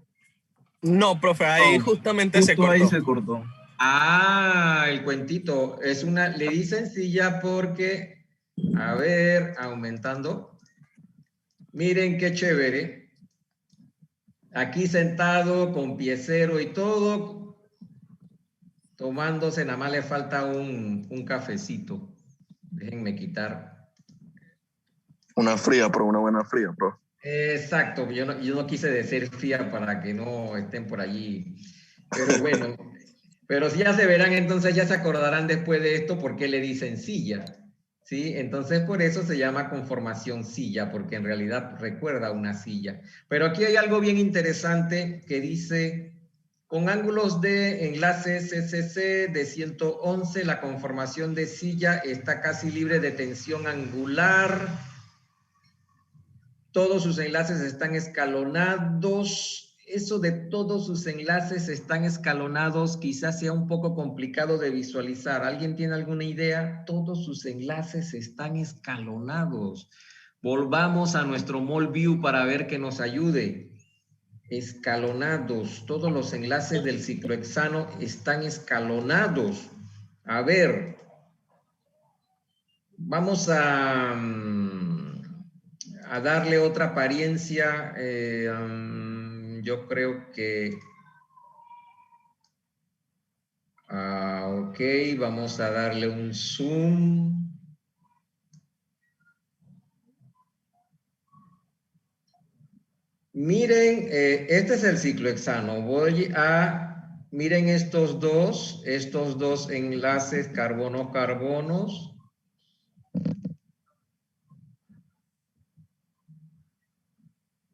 J: No, profe, ahí justamente se cortó.
H: Ahí se cortó.
A: Ah, el cuentito. Le dicen silla porque, a ver, aumentando. Miren qué chévere. Aquí sentado con piecero y todo, tomándose, nada más le falta un cafecito. Déjenme quitar.
K: Una fría, pero una buena fría, bro.
A: Exacto, yo no quise decir fría para que no estén por allí. Pero bueno, pero si ya se verán, entonces ya se acordarán después de esto por qué le dicen silla. ¿Sí? Entonces por eso se llama conformación silla, porque en realidad recuerda una silla. Pero aquí hay algo bien interesante que dice, con ángulos de enlace CCC de 111, la conformación de silla está casi libre de tensión angular. Todos sus enlaces están escalonados. Eso de todos sus enlaces están escalonados quizás sea un poco complicado de visualizar. ¿Alguien tiene alguna idea? Todos sus enlaces están escalonados. Volvamos a nuestro Mol View para ver que nos ayude. Escalonados. Todos los enlaces del ciclohexano están escalonados. A ver. Vamos a darle otra apariencia. Yo creo que... ok, vamos a darle un zoom. Miren, este es el ciclohexano. Miren estos dos enlaces carbono-carbonos.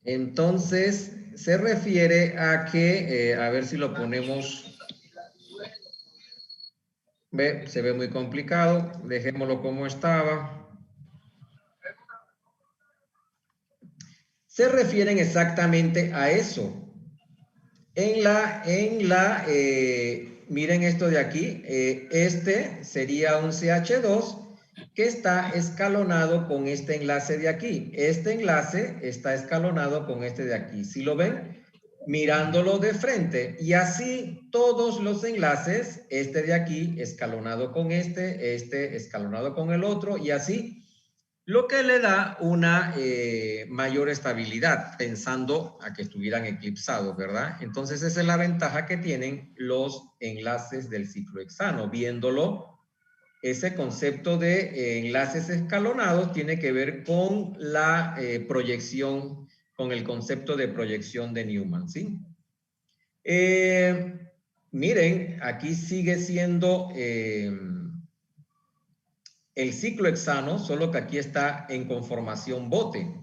A: Entonces, se refiere a que, a ver si lo ponemos, ve, se ve muy complicado, dejémoslo como estaba. Se refieren exactamente a eso. Miren esto de aquí, este sería un CH2 que está escalonado con este enlace de aquí. Este enlace está escalonado con este de aquí. ¿Sí lo ven? Mirándolo de frente. Y así todos los enlaces, este de aquí escalonado con este escalonado con el otro y así. Lo que le da una mayor estabilidad, pensando a que estuvieran eclipsados, ¿verdad? Entonces esa es la ventaja que tienen los enlaces del ciclohexano. Viéndolo, ese concepto de enlaces escalonados tiene que ver con la proyección, con el concepto de proyección de Newman, ¿sí? Miren, aquí sigue siendo... el ciclohexano, solo que aquí está en conformación bote.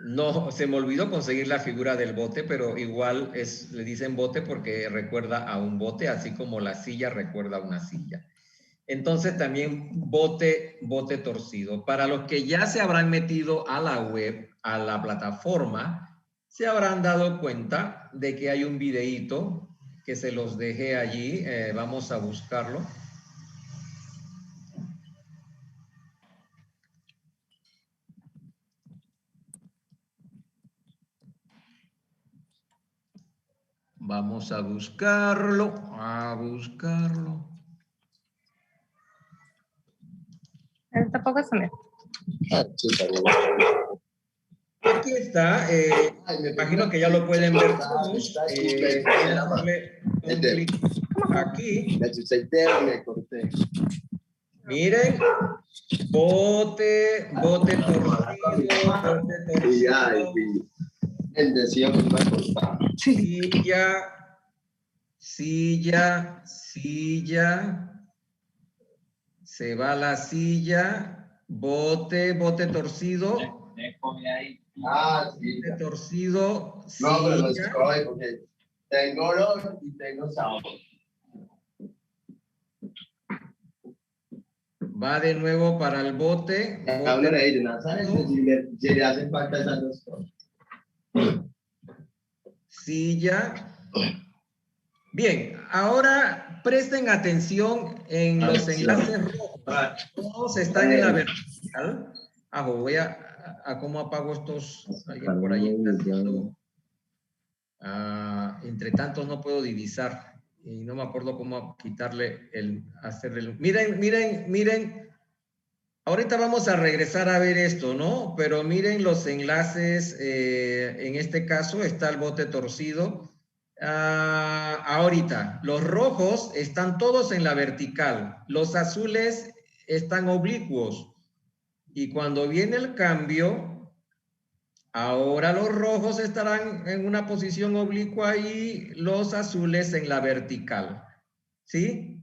A: No, se me olvidó conseguir la figura del bote, pero igual le dicen bote porque recuerda a un bote, así como la silla recuerda a una silla. Entonces también bote torcido. Para los que ya se habrán metido a la web, a la plataforma, se habrán dado cuenta de que hay un videíto que se los dejé allí. Vamos a buscarlo. Vamos a buscarlo,
I: Él tampoco se me...
A: Aquí está, me imagino que ya lo pueden ver todos. Darle un clic aquí. Miren, bote torcido, silla, se va la silla, bote torcido. Bote torcido, silla.
L: Porque tengo olor y tengo sabor.
A: Va de nuevo para el bote.
L: Si le hacen falta esas dos cosas.
A: Silla. Bien, ahora presten atención en los enlaces rojos. Todos están en la vertical. Voy a cómo apago estos. Alguien por ahí está haciendo. Entre tantos no puedo divisar. Y no me acuerdo cómo quitarle miren. Ahorita vamos a regresar a ver esto, ¿no? Pero miren los enlaces. En este caso está el bote torcido. Ahorita, los rojos están todos en la vertical. Los azules están oblicuos. Y cuando viene el cambio, ahora los rojos estarán en una posición oblicua y los azules en la vertical. ¿Sí?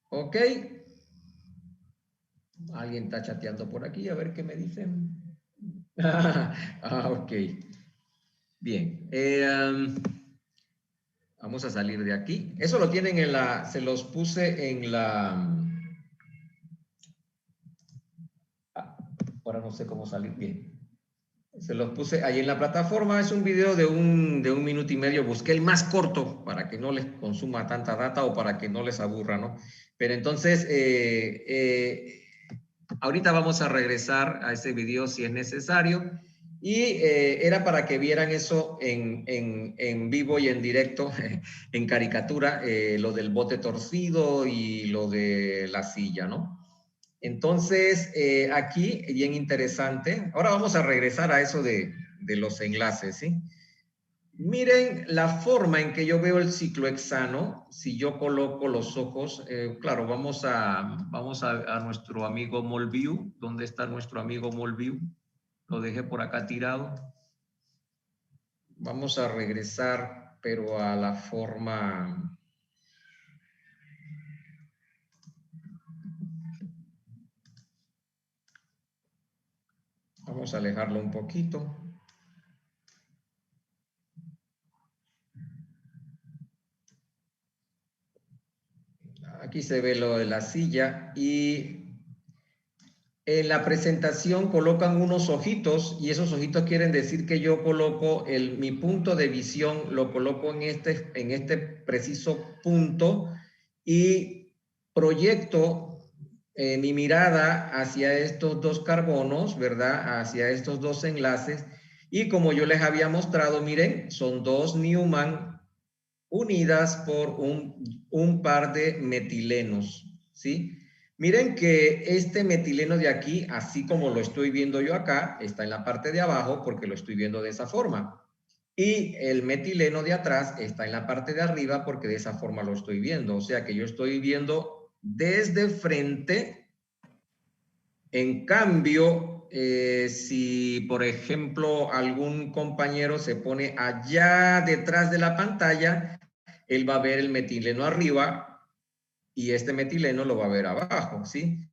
A: ¿Ok? Alguien está chateando por aquí, a ver qué me dicen. Ok. Bien. Vamos a salir de aquí. Eso lo tienen se los puse en la... Ahora no sé cómo salir bien. Se los puse ahí en la plataforma. Es un video de un minuto y medio. Busqué el más corto para que no les consuma tanta data o para que no les aburra, ¿no? Pero entonces, ahorita vamos a regresar a ese video si es necesario. Y era para que vieran eso en vivo y en directo, en caricatura, lo del bote torcido y lo de la silla, ¿no? Entonces, aquí, bien interesante. Ahora vamos a regresar a eso de los enlaces, ¿sí? Miren la forma en que yo veo el ciclohexano. Si yo coloco los ojos, claro, vamos a nuestro amigo Molview. ¿Dónde está nuestro amigo Molview? Lo dejé por acá tirado. Vamos a regresar, pero a la forma... Vamos a alejarlo un poquito. Aquí se ve lo de la silla y en la presentación colocan unos ojitos y esos ojitos quieren decir que yo coloco mi punto de visión, lo coloco en este preciso punto y proyecto mi mirada hacia estos dos carbonos, ¿verdad? Hacia estos dos enlaces. Y como yo les había mostrado, miren, son dos Newman unidas por un par de metilenos, ¿sí? Miren que este metileno de aquí, así como lo estoy viendo yo acá, está en la parte de abajo porque lo estoy viendo de esa forma. Y el metileno de atrás está en la parte de arriba porque de esa forma lo estoy viendo. O sea que yo estoy viendo desde frente. En cambio, si por ejemplo algún compañero se pone allá detrás de la pantalla, él va a ver el metileno arriba y este metileno lo va a ver abajo, ¿sí?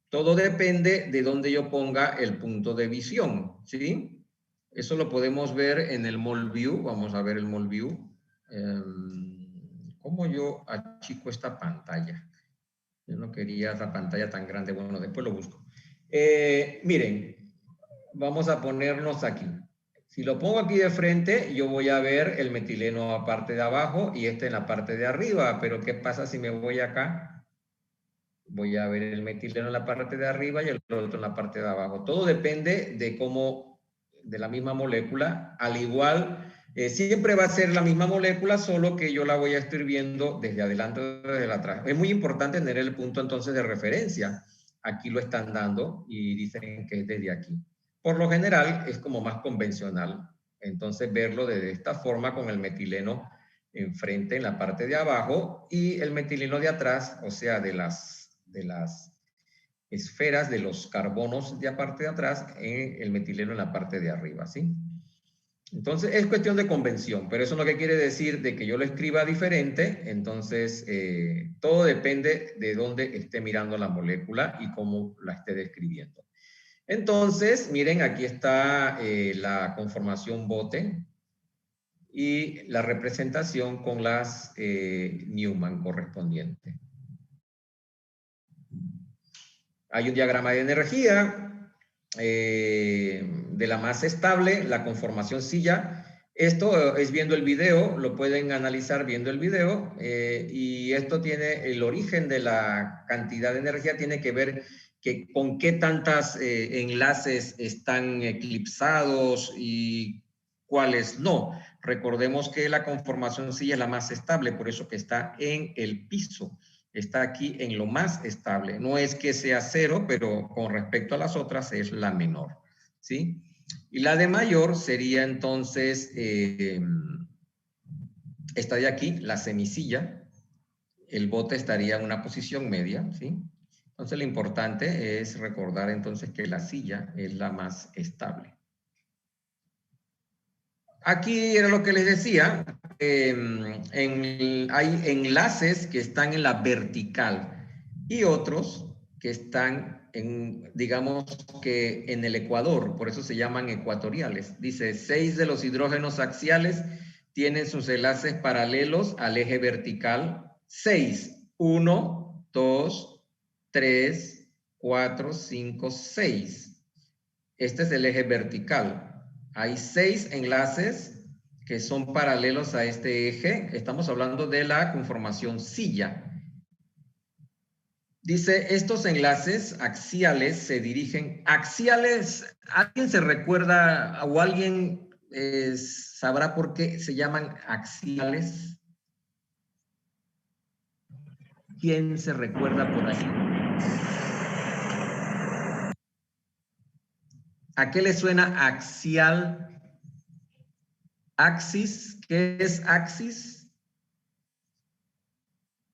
A: Todo depende de dónde yo ponga el punto de visión, ¿sí? Eso lo podemos ver en el Molview. Vamos a ver el Molview. ¿Cómo yo achico esta pantalla? Yo no quería esta pantalla tan grande. Bueno, después lo busco. Miren, vamos a ponernos aquí. Si lo pongo aquí de frente, yo voy a ver el metileno a la parte de abajo y este en la parte de arriba. Pero ¿qué pasa si me voy acá? Voy a ver el metileno en la parte de arriba y el otro en la parte de abajo. Todo depende de cómo, de la misma molécula. Al igual Siempre va a ser la misma molécula, solo que yo la voy a estar viendo desde adelante o desde atrás. Es muy importante tener el punto entonces de referencia. Aquí lo están dando y dicen que es desde aquí. Por lo general es como más convencional. Entonces verlo de esta forma con el metileno enfrente en la parte de abajo y el metileno de atrás, o sea, de las esferas de los carbonos de la parte de atrás, el metileno en la parte de arriba, ¿sí? Entonces, es cuestión de convención, pero eso no que quiere decir de que yo lo escriba diferente. Entonces, todo depende de dónde esté mirando la molécula y cómo la esté describiendo. Entonces, miren, aquí está la conformación bote y la representación con las Newman correspondientes. Hay un diagrama de energía de la masa estable, la conformación silla. Esto es viendo el video, lo pueden analizar viendo el video, y esto tiene el origen de la cantidad de energía, tiene que ver con qué tantos enlaces están eclipsados y cuáles no. Recordemos que la conformación silla es la más estable, por eso que está en el piso. Está aquí en lo más estable. No es que sea cero, pero con respecto a las otras es la menor, ¿sí? Y la de mayor sería entonces esta de aquí, la semisilla. El bote estaría en una posición media, ¿sí? Entonces lo importante es recordar entonces que la silla es la más estable. Aquí era lo que les decía, hay enlaces que están en la vertical y otros que están en, digamos que en el ecuador, por eso se llaman ecuatoriales. Dice, 6 de los hidrógenos axiales tienen sus enlaces paralelos al eje vertical. 6, 1, 2, 3, 4, 5, 6. Este es el eje vertical. Hay 6 enlaces que son paralelos a este eje. Estamos hablando de la conformación silla. Dice, estos enlaces axiales se dirigen... Axiales, ¿alguien se recuerda o alguien sabrá por qué se llaman axiales? ¿Quién se recuerda por ahí? ¿A qué le suena axial? Axis, ¿qué es axis?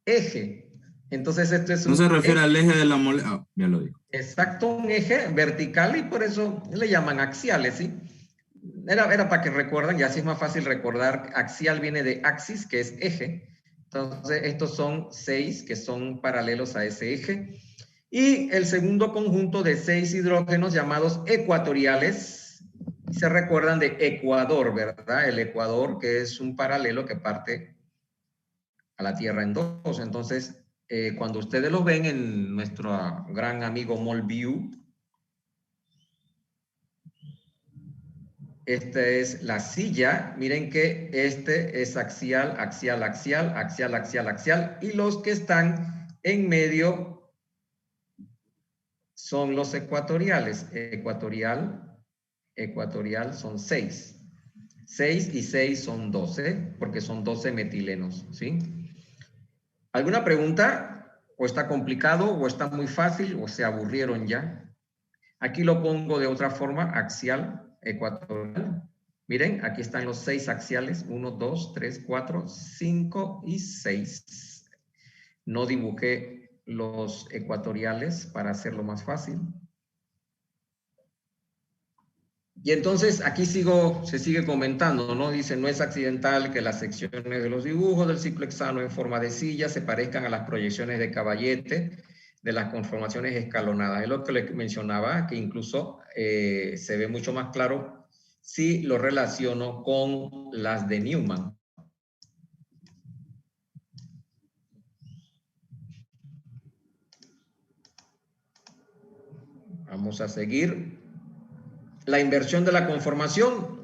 A: Eje. Entonces esto es un...
M: No se refiere al eje de la molécula. Ah, ya lo digo.
A: Exacto, un eje vertical y por eso le llaman axiales, ¿sí? Era para que recuerden, y así es más fácil recordar. Axial viene de axis, que es eje. Entonces estos son 6 que son paralelos a ese eje. Y el segundo conjunto de 6 hidrógenos llamados ecuatoriales, se recuerdan de Ecuador, ¿verdad? El Ecuador, que es un paralelo que parte a la Tierra en dos. Entonces, cuando ustedes lo ven en nuestro gran amigo MolView, esta es la silla. Miren que este es axial, axial, axial, axial, axial, axial. Y los que están en medio son los ecuatoriales. Ecuatorial son 6. 6 y 6 son 12, porque son 12 metilenos, ¿sí? ¿Alguna pregunta? ¿O está complicado? ¿O está muy fácil? ¿O se aburrieron ya? Aquí lo pongo de otra forma, axial, ecuatorial. Miren, aquí están los 6 axiales, 1, 2, 3, 4, 5 y 6. No dibujé los ecuatoriales para hacerlo más fácil. Y entonces aquí se sigue comentando, ¿no? Dice, no es accidental que las secciones de los dibujos del ciclo hexano en forma de silla se parezcan a las proyecciones de Caballete de las conformaciones escalonadas. Es lo que le mencionaba, que incluso se ve mucho más claro si lo relaciono con las de Newman. Vamos a seguir. La inversión de la conformación,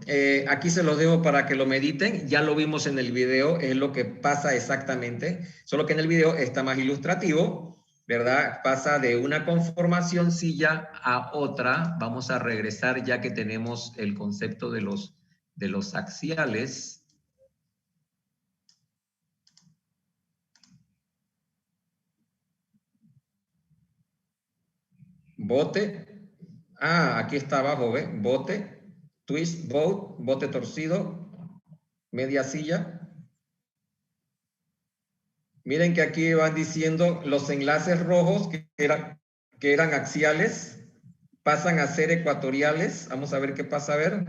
A: aquí se los dejo para que lo mediten. Ya lo vimos en el video, es lo que pasa exactamente, solo que en el video está más ilustrativo, ¿verdad? Pasa de una conformación silla a otra. Vamos a regresar ya que tenemos el concepto de los de los axiales bote, aquí está abajo, ¿ve? Bote, twist, bote torcido, media silla. Miren que aquí van diciendo los enlaces rojos que eran axiales, pasan a ser ecuatoriales. Vamos a ver qué pasa, a ver.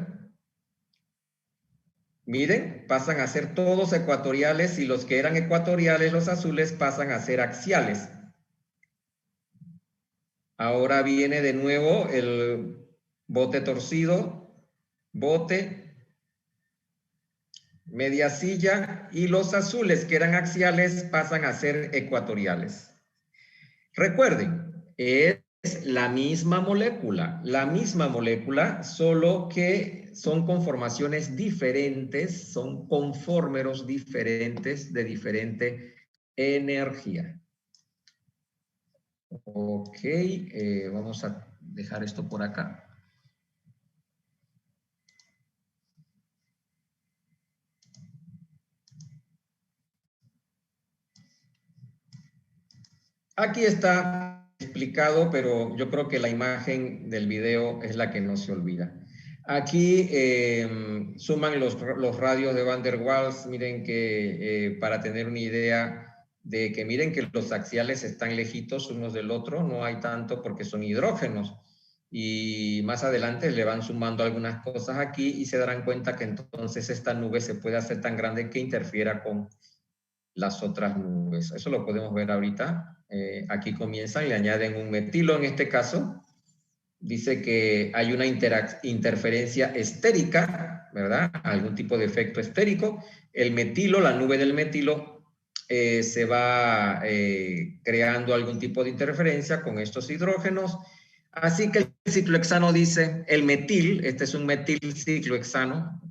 A: Miren, pasan a ser todos ecuatoriales y los que eran ecuatoriales, los azules, pasan a ser axiales. Ahora viene de nuevo el bote torcido, bote, media silla, y los azules que eran axiales pasan a ser ecuatoriales. Recuerden, es la misma molécula, solo que son conformaciones diferentes, son conformeros diferentes de diferente energía. Ok, vamos a dejar esto por acá. Aquí está explicado, pero yo creo que la imagen del video es la que no se olvida. Aquí suman los radios de Van der Waals. Miren que para tener una idea de que miren que los axiales están lejitos unos del otro, no hay tanto porque son hidrógenos. Y más adelante le van sumando algunas cosas aquí y se darán cuenta que entonces esta nube se puede hacer tan grande que interfiera con las otras nubes. Eso lo podemos ver ahorita. Aquí comienzan, le añaden un metilo en este caso. Dice que hay una interferencia estérica, ¿verdad? Algún tipo de efecto estérico. El metilo, la nube del metilo, se va creando algún tipo de interferencia con estos hidrógenos. Así que el ciclohexano dice, el metil, este es un metil ciclohexano,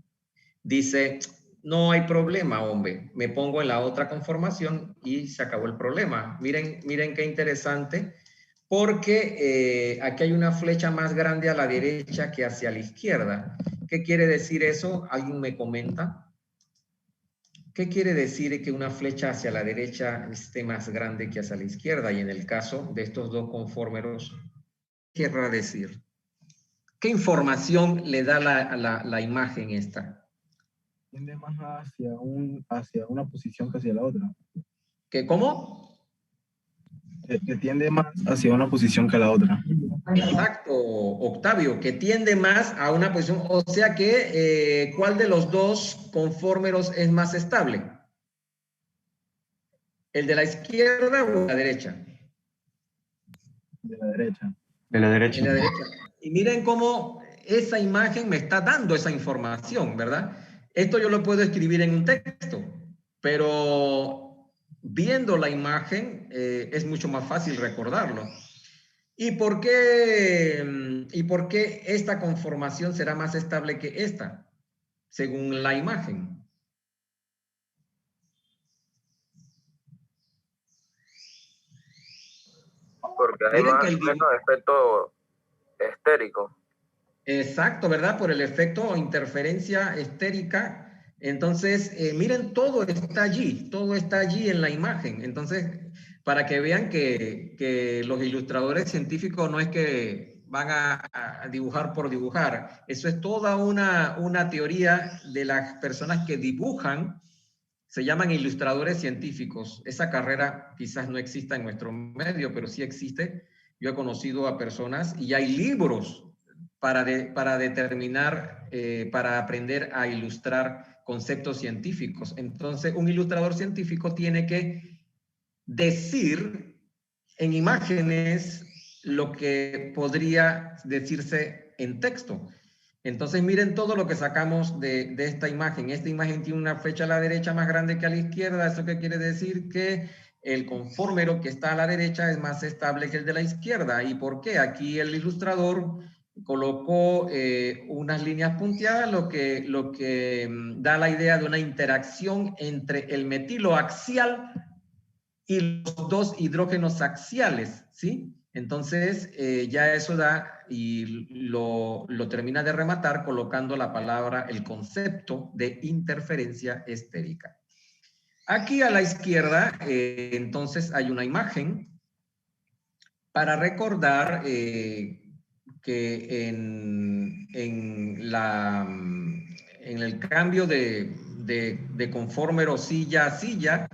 A: dice, no hay problema, hombre, me pongo en la otra conformación y se acabó el problema. Miren qué interesante, porque aquí hay una flecha más grande a la derecha que hacia la izquierda. ¿Qué quiere decir eso? ¿Alguien me comenta? ¿Qué quiere decir que una flecha hacia la derecha esté más grande que hacia la izquierda? Y en el caso de estos dos conformeros, ¿qué querrá decir? ¿Qué información le da la imagen esta?
H: Tiende más hacia una posición que hacia la otra.
A: ¿Qué, cómo?
H: Que tiende más hacia una posición que a la otra.
A: Exacto, Octavio, que tiende más a una posición, o sea que, ¿cuál de los dos conformeros es más estable? ¿El de la izquierda o de la derecha?
H: De la derecha.
C: De la derecha.
A: De la derecha. Y miren cómo esa imagen me está dando esa información, ¿verdad? Esto yo lo puedo escribir en un texto, pero viendo la imagen es mucho más fácil recordarlo. ¿Y por qué esta conformación será más estable que esta, según la imagen?
D: Porque hay menos efecto estérico.
A: Exacto, ¿verdad? Por el efecto o interferencia estérica. Entonces, miren, todo está allí en la imagen. Entonces, para que vean que los ilustradores científicos no es que van a dibujar por dibujar. Eso es toda una teoría de las personas que dibujan. Se llaman ilustradores científicos. Esa carrera quizás no exista en nuestro medio, pero sí existe. Yo he conocido a personas y hay libros para determinar, para aprender a ilustrar conceptos científicos. Entonces, un ilustrador científico tiene que decir en imágenes lo que podría decirse en texto. Entonces, miren todo lo que sacamos de esta imagen. Esta imagen tiene una flecha a la derecha más grande que a la izquierda. ¿Eso qué quiere decir? Que el conformero que está a la derecha es más estable que el de la izquierda. ¿Y por qué? Aquí el ilustrador colocó unas líneas punteadas, lo que da la idea de una interacción entre el metilo axial y los dos hidrógenos axiales, ¿sí? Entonces, ya eso da y lo termina de rematar colocando la palabra, el concepto de interferencia estérica. Aquí a la izquierda, entonces, hay una imagen para recordar que en el cambio de conformer silla a silla,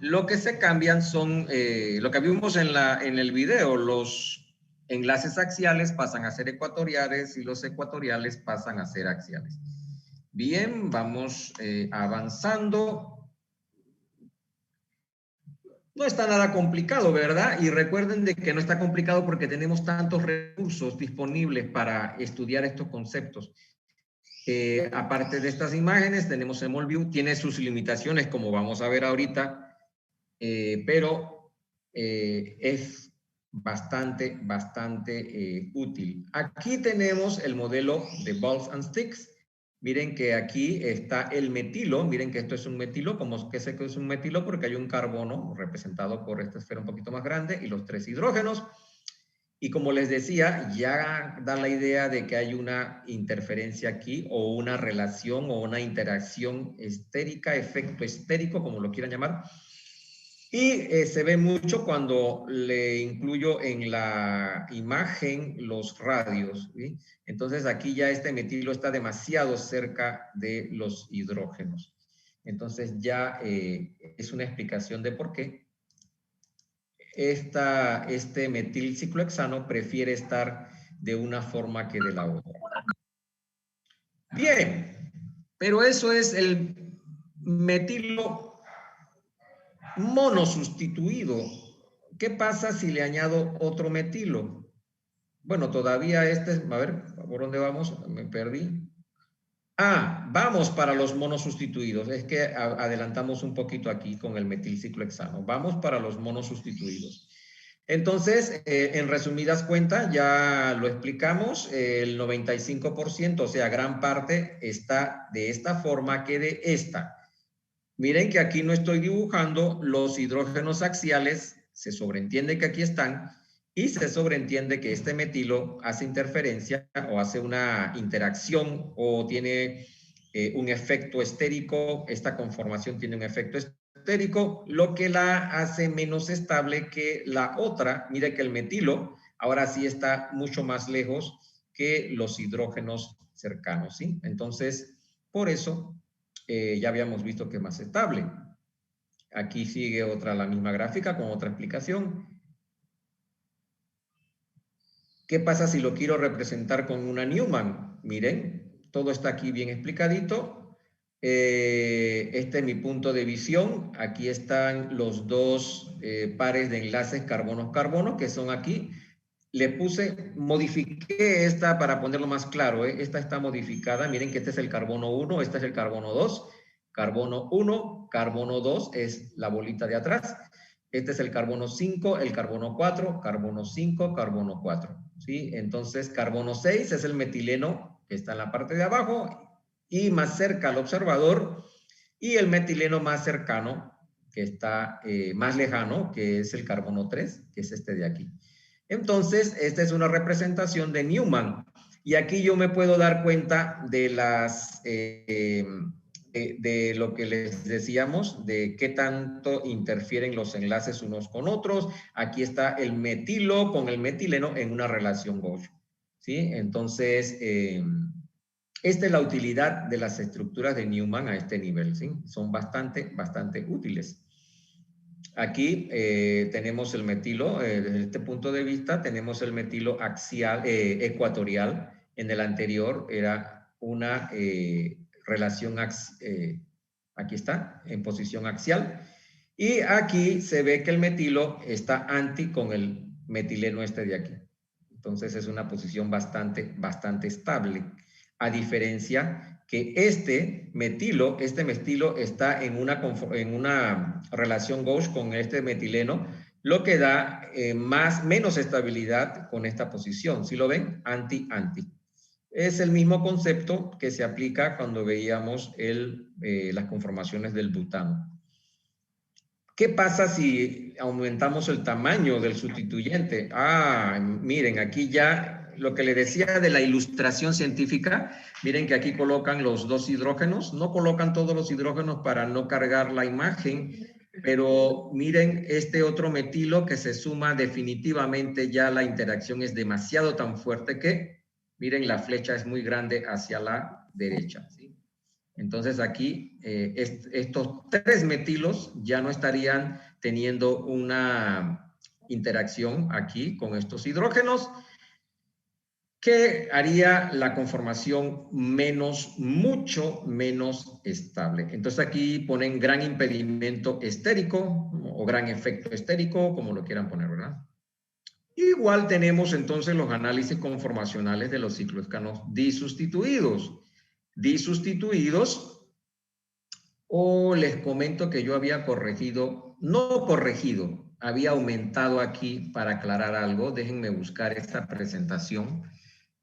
A: lo que se cambian son, lo que vimos en el video, los enlaces axiales pasan a ser ecuatoriales y los ecuatoriales pasan a ser axiales. Bien, vamos avanzando. No está nada complicado, ¿verdad? Y recuerden de que no está complicado porque tenemos tantos recursos disponibles para estudiar estos conceptos. Aparte de estas imágenes, tenemos EmulView, tiene sus limitaciones como vamos a ver ahorita, pero es bastante útil. Aquí tenemos el modelo de Balls and Sticks. Miren que aquí está el metilo. Miren que esto es un metilo. ¿Cómo que sé que es un metilo? Porque hay un carbono representado por esta esfera un poquito más grande y los 3 hidrógenos. Y como les decía, ya da la idea de que hay una interferencia aquí o una relación o una interacción estérica, efecto estérico, como lo quieran llamar. Y se ve mucho cuando le incluyo en la imagen los radios, ¿sí? Entonces aquí ya este metilo está demasiado cerca de los hidrógenos. Entonces ya es una explicación de por qué este metilciclohexano prefiere estar de una forma que de la otra. Bien, pero eso es el metilo monosustituido. ¿Qué pasa si le añado otro metilo? Bueno, todavía a ver, ¿por dónde vamos? Me perdí. Vamos para los monosustituidos. Es que adelantamos un poquito aquí con el metilciclohexano. Vamos para los monosustituidos. Entonces, en resumidas cuentas, ya lo explicamos, el 95%, o sea, gran parte está de esta forma que de esta. Miren que aquí no estoy dibujando los hidrógenos axiales, se sobreentiende que aquí están, y se sobreentiende que este metilo hace interferencia o hace una interacción o tiene un efecto estérico. Esta conformación tiene un efecto estérico, lo que la hace menos estable que la otra. Mire que el metilo ahora sí está mucho más lejos que los hidrógenos cercanos, ¿sí? Entonces, por eso ya habíamos visto que es más estable. Aquí sigue la misma gráfica con otra explicación. ¿Qué pasa si lo quiero representar con una Newman? Miren, todo está aquí bien explicadito. Este es mi punto de visión. Aquí están los dos pares de enlaces carbono-carbono que son aquí. Modifiqué esta para ponerlo más claro. Esta está modificada. Miren que este es el carbono 1, este es el carbono 2. Carbono 1, carbono 2 es la bolita de atrás. Este es el carbono 5, el carbono 4, carbono 5, carbono 4. ¿Sí? Entonces, carbono 6 es el metileno que está en la parte de abajo y más cerca al observador. Y el metileno más cercano, que está más lejano, que es el carbono 3, que es este de aquí. Entonces, esta es una representación de Newman. Y aquí yo me puedo dar cuenta de de lo que les decíamos, de qué tanto interfieren los enlaces unos con otros. Aquí está el metilo con el metileno en una relación Gauss, ¿sí? Entonces, esta es la utilidad de las estructuras de Newman a este nivel, ¿sí? Son bastante útiles. Aquí tenemos el metilo, desde este punto de vista, tenemos el metilo axial, ecuatorial. En el anterior era una relación, aquí está, en posición axial. Y aquí se ve que el metilo está anti con el metileno este de aquí. Entonces es una posición bastante estable. A diferencia que este metilo está en una relación Gauss con este metileno, lo que da menos estabilidad con esta posición. ¿Sí lo ven? Anti-anti. Es el mismo concepto que se aplica cuando veíamos las conformaciones del butano. ¿Qué pasa si aumentamos el tamaño del sustituyente? Ah, miren, aquí ya lo que le decía de la ilustración científica, miren que aquí colocan los 2 hidrógenos, no colocan todos los hidrógenos para no cargar la imagen, pero miren este otro metilo que se suma definitivamente, ya la interacción es demasiado tan fuerte que, miren, la flecha es muy grande hacia la derecha, ¿sí? Entonces aquí estos 3 metilos ya no estarían teniendo una interacción aquí con estos hidrógenos que haría la conformación mucho menos estable. Entonces aquí ponen gran impedimento estérico o gran efecto estérico, como lo quieran poner, ¿verdad? Igual tenemos entonces los análisis conformacionales de los cicloescanos disustituidos. O les comento que yo había había aumentado aquí para aclarar algo. Déjenme buscar esta presentación.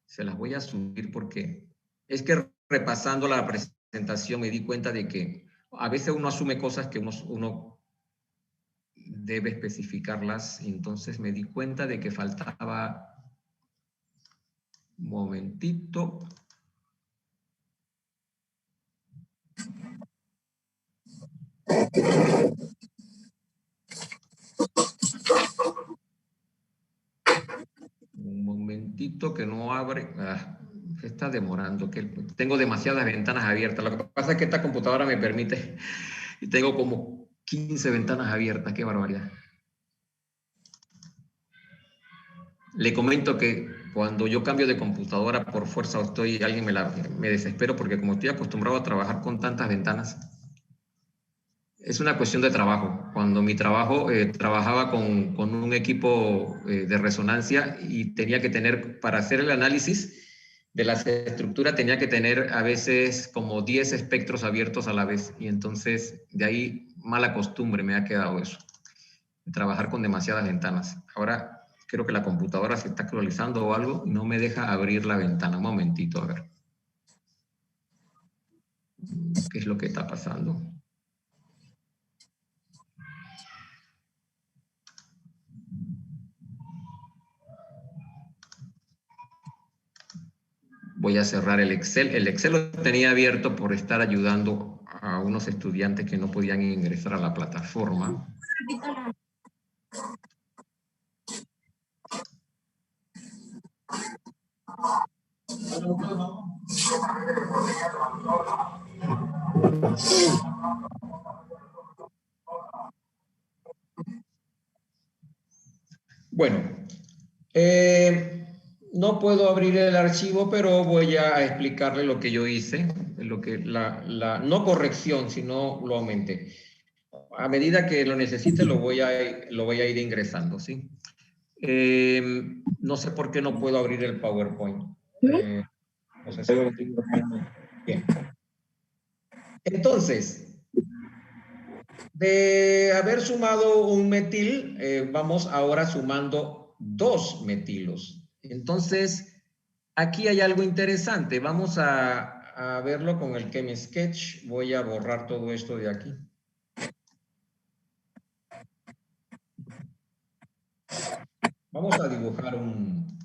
A: Se las voy a subir porque es que repasando la presentación me di cuenta de que a veces uno asume cosas que uno debe especificarlas. Entonces me di cuenta de que faltaba un momentito. Un momentito que no abre. Se está demorando. Que tengo demasiadas ventanas abiertas. Lo que pasa es que esta computadora me permite. Y tengo como 15 ventanas abiertas. Qué barbaridad. Le comento que cuando yo cambio de computadora por fuerza me desespero porque como estoy acostumbrado a trabajar con tantas ventanas, es una cuestión de trabajo. Cuando mi trabajo trabajaba con un equipo de resonancia y tenía que tener, para hacer el análisis de la estructura, tenía que tener a veces como 10 espectros abiertos a la vez. Y entonces de ahí mala costumbre me ha quedado eso, de trabajar con demasiadas ventanas. Ahora creo que la computadora se está actualizando o algo y no me deja abrir la ventana. Un momentito, a ver. ¿Qué es lo que está pasando? Voy a cerrar el Excel. El Excel lo tenía abierto por estar ayudando a unos estudiantes que no podían ingresar a la plataforma. Bueno, no puedo abrir el archivo, pero voy a explicarle lo que yo hice, no corrección, sino lo aumenté. A medida que lo necesite, lo voy a ir ingresando, ¿sí? No sé por qué no puedo abrir el PowerPoint. No sé si... Bien. Entonces, de haber sumado un metil, vamos ahora sumando 2 metilos. Entonces, aquí hay algo interesante. Vamos a verlo con el ChemSketch. Voy a borrar todo esto de aquí. Vamos a dibujar un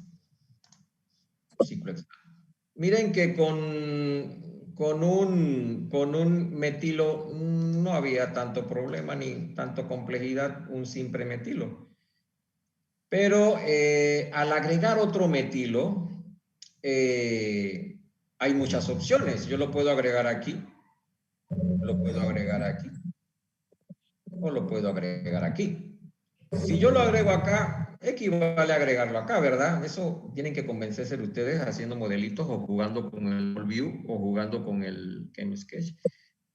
A: ciclo. Miren que con un metilo no había tanto problema ni tanto complejidad, un simple metilo. Pero al agregar otro metilo, hay muchas opciones. Yo lo puedo agregar aquí, lo puedo agregar aquí, o lo puedo agregar aquí. Si yo lo agrego acá, equivale a agregarlo acá, ¿verdad? Eso tienen que convencerse de ustedes haciendo modelitos o jugando con el View o jugando con el ChemSketch.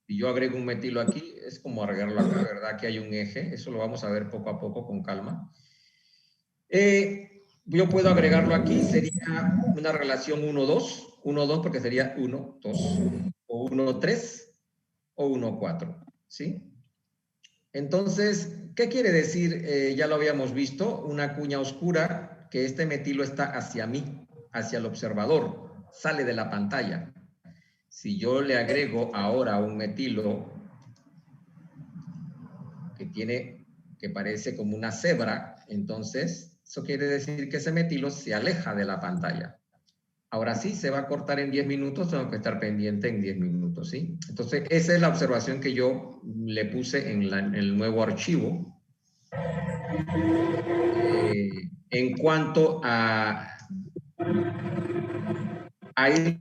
A: Si yo agrego un metilo aquí, es como agregarlo acá, ¿verdad? Aquí hay un eje, eso lo vamos a ver poco a poco con calma. Yo puedo agregarlo aquí, sería una relación 1-2, 1-2 porque sería 1-2, o 1-3, o 1-4, ¿sí? Entonces, ¿qué quiere decir? Ya lo habíamos visto, una cuña oscura, que este metilo está hacia mí, hacia el observador, sale de la pantalla. Si yo le agrego ahora un metilo que que parece como una cebra, entonces eso quiere decir que ese metilo se aleja de la pantalla. Ahora sí, se va a cortar en 10 minutos, tengo que estar pendiente en 10 minutos, ¿sí? Entonces, esa es la observación que yo le puse en el nuevo archivo. En cuanto a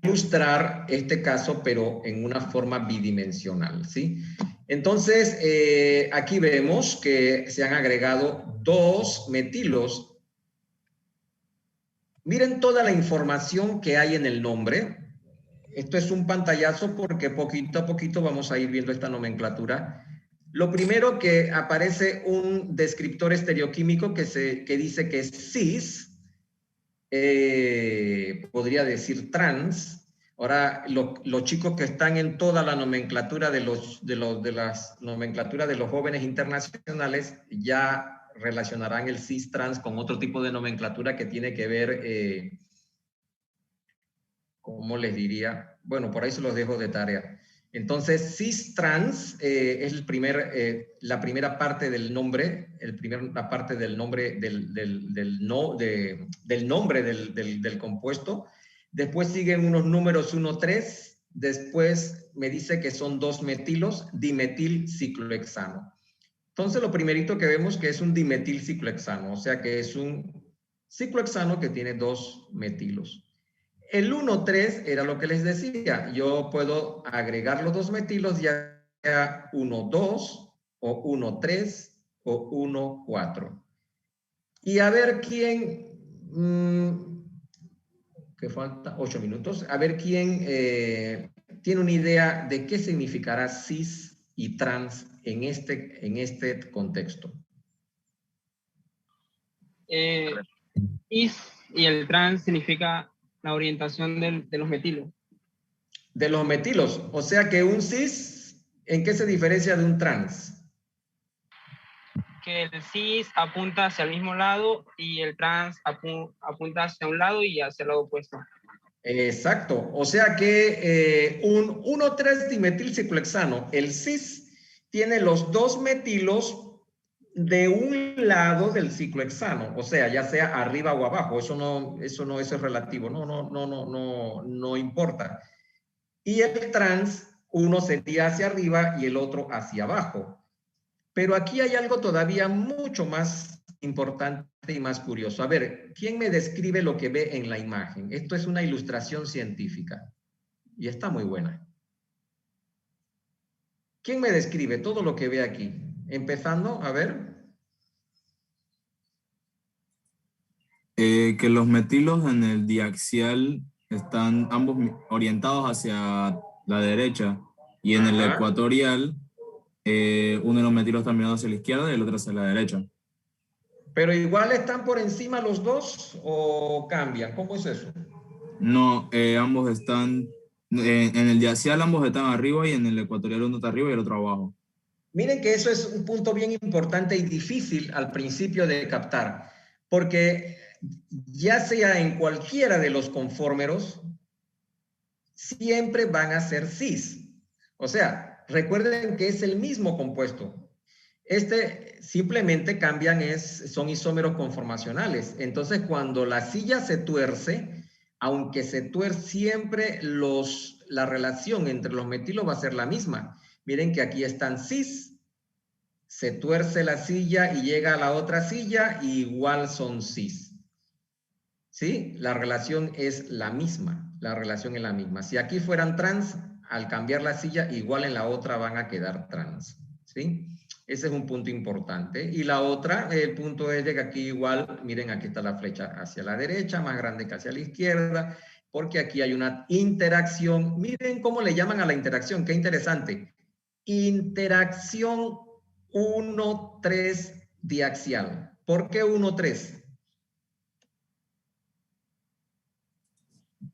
A: ilustrar este caso, pero en una forma bidimensional, ¿sí? Entonces, aquí vemos que se han agregado 2 metilos. Miren toda la información que hay en el nombre. Esto es un pantallazo porque poquito a poquito vamos a ir viendo esta nomenclatura. Lo primero que aparece un descriptor estereoquímico que dice que es cis, podría decir trans. Ahora, los chicos que están en toda la nomenclatura de las nomenclaturas de los jóvenes internacionales ya relacionarán el cis trans con otro tipo de nomenclatura que tiene que ver, ¿cómo les diría? Bueno, por ahí se los dejo de tarea. Entonces, cis trans es la primera parte del nombre, la parte del nombre del compuesto. Después siguen unos números 1, 3. Después me dice que son 2 metilos, dimetilciclohexano. Entonces, lo primerito que vemos que es un dimetilciclohexano, o sea que es un ciclohexano que tiene 2 metilos. El 1,3 era lo que les decía. Yo puedo agregar los 2 metilos, ya sea 1,2 o 1,3 o 1,4. Y a ver quién, que falta 8 minutos, a ver quién tiene una idea de qué significará cis y trans en este contexto.
G: Cis y el trans significa la orientación de los metilos.
A: De los metilos. O sea que un cis, ¿en qué se diferencia de un trans?
G: Que el cis apunta hacia el mismo lado y el trans apunta hacia un lado y hacia el lado opuesto.
A: Exacto. O sea que un 1,3 dimetilciclohexano, el cis, tiene los 2 metilos de un lado del ciclohexano, o sea, ya sea arriba o abajo, eso es relativo, no importa. Y el trans, uno sería hacia arriba y el otro hacia abajo. Pero aquí hay algo todavía mucho más importante y más curioso. A ver, ¿quién me describe lo que ve en la imagen? Esto es una ilustración científica y está muy buena. ¿Quién me describe todo lo que ve aquí? Empezando, a ver.
M: Que los metilos en el diaxial están ambos orientados hacia la derecha y en el ecuatorial uno de los metilos está mirando hacia la izquierda y el otro hacia la derecha.
A: ¿Pero igual están por encima los dos o cambian? ¿Cómo es eso?
M: No, ambos están, en el diaxial ambos están arriba y en el ecuatorial uno está arriba y el otro abajo.
A: Miren que eso es un punto bien importante y difícil al principio de captar, porque ya sea en cualquiera de los conformeros, siempre van a ser cis. O sea, recuerden que es el mismo compuesto. Simplemente cambian, son isómeros conformacionales. Entonces, cuando la silla se tuerce, aunque se tuerce, siempre la relación entre los metilos va a ser la misma. Miren que aquí están cis, se tuerce la silla y llega a la otra silla, y igual son cis. ¿Sí? La relación es la misma. La relación es la misma. Si aquí fueran trans, al cambiar la silla, igual en la otra van a quedar trans. ¿Sí? Ese es un punto importante. Y la otra, el punto es de que aquí igual, miren, aquí está la flecha hacia la derecha, más grande que hacia la izquierda, porque aquí hay una interacción. Miren cómo le llaman a la interacción, qué interesante. Interacción 1,3 diaxial. ¿Por qué 1,3?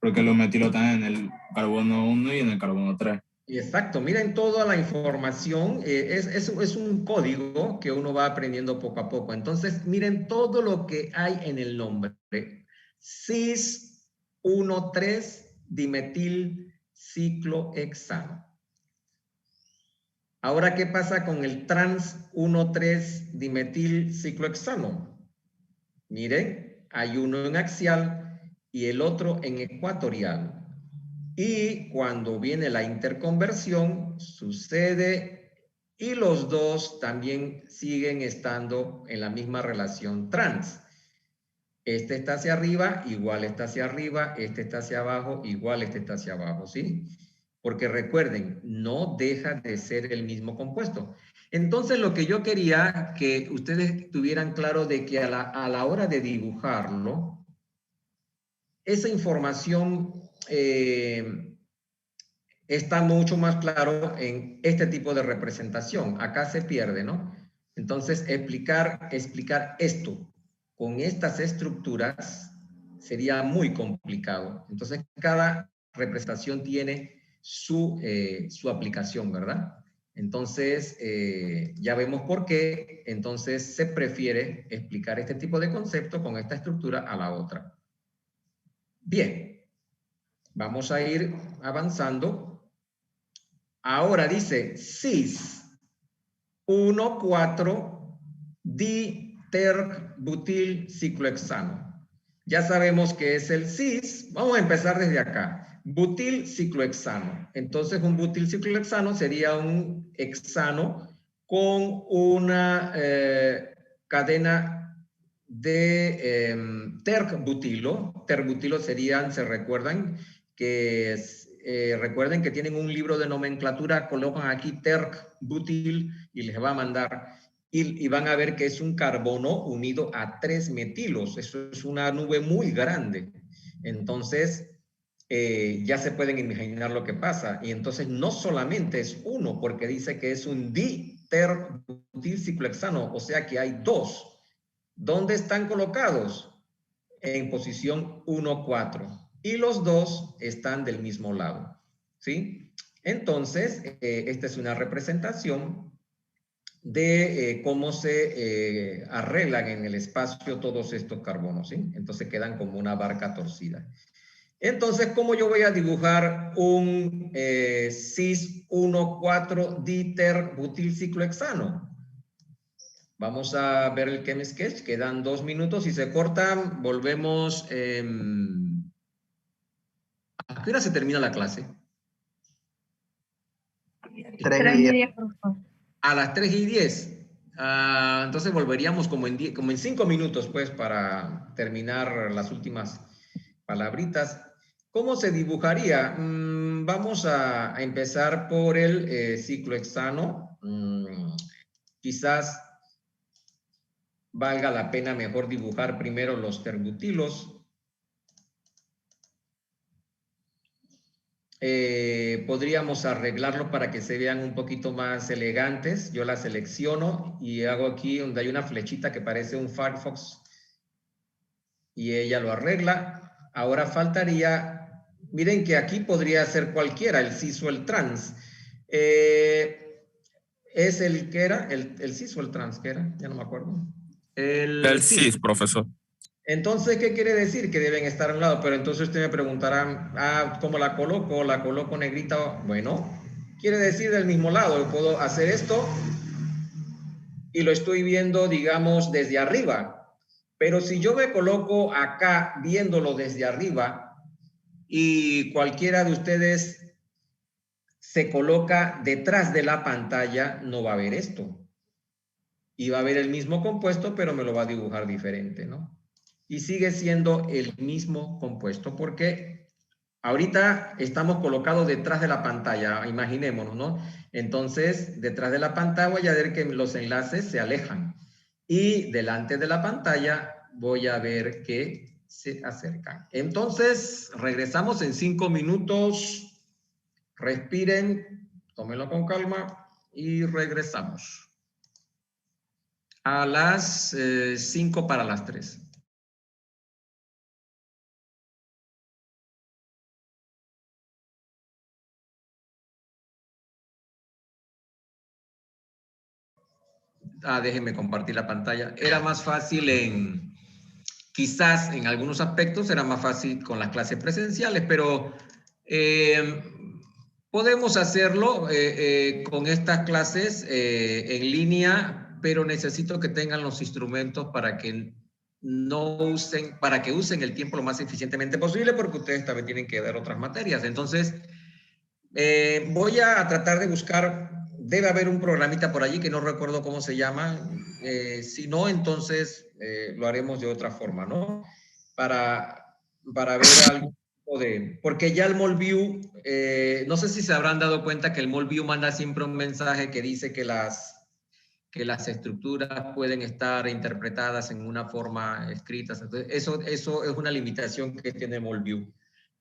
M: Porque los metilos están en el carbono 1 y en el carbono 3.
A: Exacto, miren toda la información, es un código que uno va aprendiendo poco a poco. Entonces, miren todo lo que hay en el nombre. Cis 1,3 dimetilciclohexano. Ahora, ¿qué pasa con el trans 1,3-dimetil ciclohexano? Miren, hay uno en axial y el otro en ecuatorial. Y cuando viene la interconversión, sucede y los dos también siguen estando en la misma relación trans. Este está hacia arriba, igual está hacia arriba, este está hacia abajo, igual este está hacia abajo, ¿sí? Porque recuerden, no deja de ser el mismo compuesto. Entonces, lo que yo quería que ustedes tuvieran claro de que a la hora de dibujarlo, esa información está mucho más claro en este tipo de representación. Acá se pierde, ¿no? Entonces, explicar esto con estas estructuras sería muy complicado. Entonces, cada representación tiene su aplicación, ¿verdad? Entonces, ya vemos por qué. Entonces, se prefiere explicar este tipo de concepto con esta estructura a la otra. Bien, vamos a ir avanzando. Ahora dice cis 1,4-diterbutil ciclohexano. Ya sabemos que es el cis. Vamos a empezar desde acá. Butil ciclohexano. Entonces, un butil ciclohexano sería un hexano con una cadena de terc-butilo. Terc-butilo serían, se recuerdan, que recuerden que tienen un libro de nomenclatura, colocan aquí terc-butil y les va a mandar, y van a ver que es un carbono unido a 3 metilos. Eso es una nube muy grande. Entonces, ya se pueden imaginar lo que pasa. Y entonces no solamente es uno, porque dice que es un diterbutil ciclohexano, o sea que hay dos. ¿Dónde están colocados? En posición 1,4. Y los dos están del mismo lado. ¿Sí? Entonces, esta es una representación de cómo se arreglan en el espacio todos estos carbonos. ¿Sí? Entonces quedan como una barca torcida. Entonces, ¿cómo yo voy a dibujar un cis 1,4-diterbutil ciclohexano? Vamos a ver el Chem Sketch, quedan 2 minutos. Si se cortan, volvemos. ¿A qué hora se termina la clase?
I: 3:10, por favor.
A: A las 3:10. Entonces volveríamos como en 5 minutos, pues, para terminar las últimas palabritas. ¿Cómo se dibujaría? Vamos a empezar por el ciclohexano. Quizás valga la pena mejor dibujar primero los terbutilos. Podríamos arreglarlo para que se vean un poquito más elegantes. Yo la selecciono y hago aquí donde hay una flechita que parece un Firefox y ella lo arregla. Ahora faltaría, miren que aquí podría ser cualquiera, el cis o el trans. ¿Es el que era? ¿El cis o el trans que era? Ya no me acuerdo.
J: El cis, profesor.
A: Entonces, ¿qué quiere decir? Que deben estar a un lado, pero entonces usted me preguntará, ¿cómo la coloco? ¿La coloco negrita? Bueno, quiere decir del mismo lado. Yo puedo hacer esto y lo estoy viendo, digamos, desde arriba. Pero si yo me coloco acá viéndolo desde arriba y cualquiera de ustedes se coloca detrás de la pantalla, no va a ver esto. Y va a ver el mismo compuesto, pero me lo va a dibujar diferente, ¿no? Y sigue siendo el mismo compuesto porque ahorita estamos colocados detrás de la pantalla, imaginémonos, ¿no? Entonces, detrás de la pantalla voy a ver que los enlaces se alejan y delante de la pantalla voy a ver que se acercan. Entonces, regresamos en 5 minutos. Respiren, tómenlo con calma y regresamos. A las 5 para las 3. Déjenme compartir la pantalla. Era más fácil quizás en algunos aspectos era más fácil con las clases presenciales, pero Podemos hacerlo con estas clases en línea, pero necesito que tengan los instrumentos para que usen el tiempo lo más eficientemente posible, porque ustedes también tienen que dar otras materias. Entonces, voy a tratar de buscar, debe haber un programita por allí que no recuerdo cómo se llama. Si no, entonces lo haremos de otra forma, ¿no? Para ver algo. Porque ya el Molview, no sé si se habrán dado cuenta que el Molview manda siempre un mensaje que dice que las estructuras pueden estar interpretadas en una forma escrita. Entonces, eso es una limitación que tiene Molview.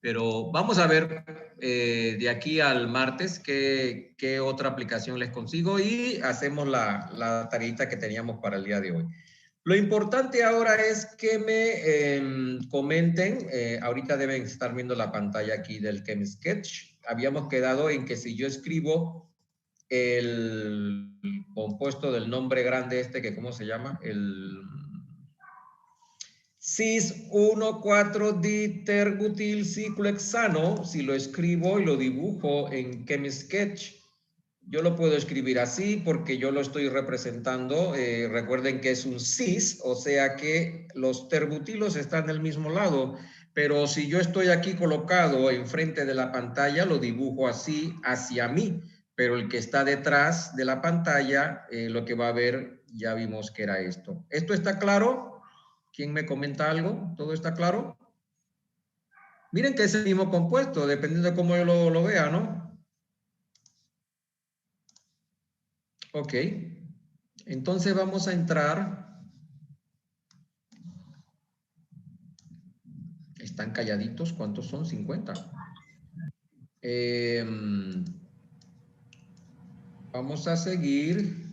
A: Pero vamos a ver de aquí al martes qué otra aplicación les consigo y hacemos la tareita que teníamos para el día de hoy. Lo importante ahora es que me comenten, ahorita deben estar viendo la pantalla aquí del ChemSketch. Habíamos quedado en que si yo escribo el compuesto del nombre grande este, que ¿cómo se llama? El cis-1,4-diterbutilciclohexano, si lo escribo y lo dibujo en ChemSketch, yo lo puedo escribir así porque yo lo estoy representando. Recuerden que es un cis, o sea que los terbutilos están del mismo lado. Pero si yo estoy aquí colocado enfrente de la pantalla, lo dibujo así hacia mí. Pero el que está detrás de la pantalla, lo que va a ver, ya vimos que era esto. ¿Esto está claro? ¿Quién me comenta algo? ¿Todo está claro? Miren que es el mismo compuesto, dependiendo de cómo yo lo vea, ¿no? Ok, entonces vamos a entrar. Están calladitos, ¿cuántos son? 50. Vamos a seguir.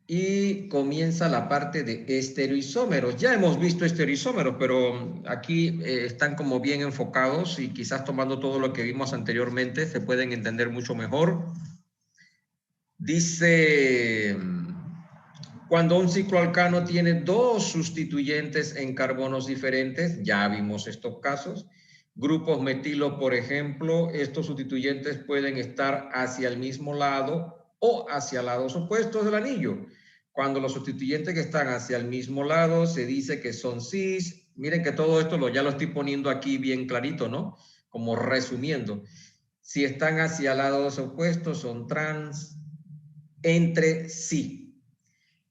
A: Y comienza la parte de estereoisómeros. Ya hemos visto estereoisómeros, pero aquí están como bien enfocados y quizás tomando todo lo que vimos anteriormente se pueden entender mucho mejor. Dice, cuando un cicloalcano tiene dos sustituyentes en carbonos diferentes, ya vimos estos casos. Grupos metilo, por ejemplo, estos sustituyentes pueden estar hacia el mismo lado o hacia lados opuestos del anillo. Cuando los sustituyentes que están hacia el mismo lado se dice que son cis. Miren que todo esto ya lo estoy poniendo aquí bien clarito, ¿no? Como resumiendo. Si están hacia lados opuestos son trans. Entre sí.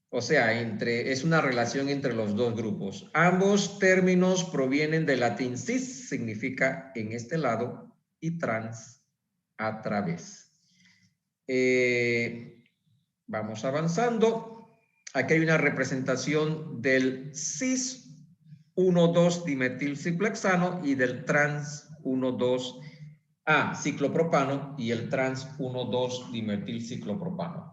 A: O sea, es una relación entre los dos grupos. Ambos términos provienen del latín cis, significa en este lado, y trans, a través. Vamos avanzando. Aquí hay una representación del cis 1,2-dimetilciclohexano y del trans 1,2-ciclopropano y el trans 1,2-dimetilciclopropano.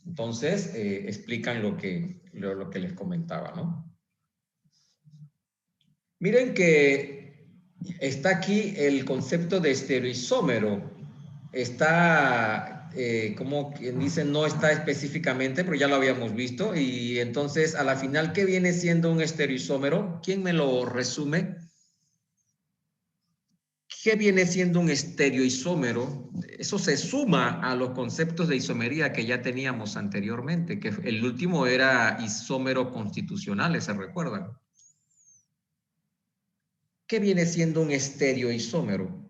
A: Entonces, explican lo que les comentaba, ¿no? Miren que está aquí el concepto de estereoisómero. Está, como quien dice, no está específicamente, pero ya lo habíamos visto. Y entonces, a la final, ¿qué viene siendo un estereoisómero? ¿Quién me lo resume? ¿Qué viene siendo un estereoisómero? Eso se suma a los conceptos de isomería que ya teníamos anteriormente, que el último era isómero constitucionales, ¿se recuerdan? ¿Qué viene siendo un estereoisómero?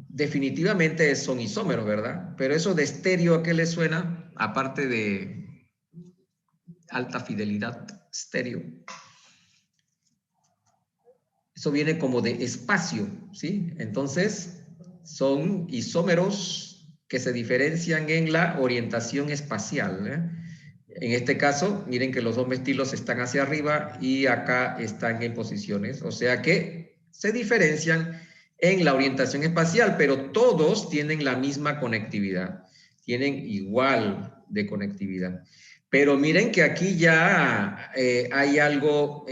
A: Definitivamente son isómeros, ¿verdad? Pero eso de estéreo, ¿a qué le suena? Aparte de alta fidelidad, estéreo. Eso viene como de espacio, ¿sí? Entonces, son isómeros que se diferencian en la orientación espacial, ¿eh? En este caso, miren que los dos metilos están hacia arriba y acá están en posiciones. O sea que se diferencian en la orientación espacial, pero todos tienen la misma conectividad. Tienen igual de conectividad. Pero miren que aquí ya hay algo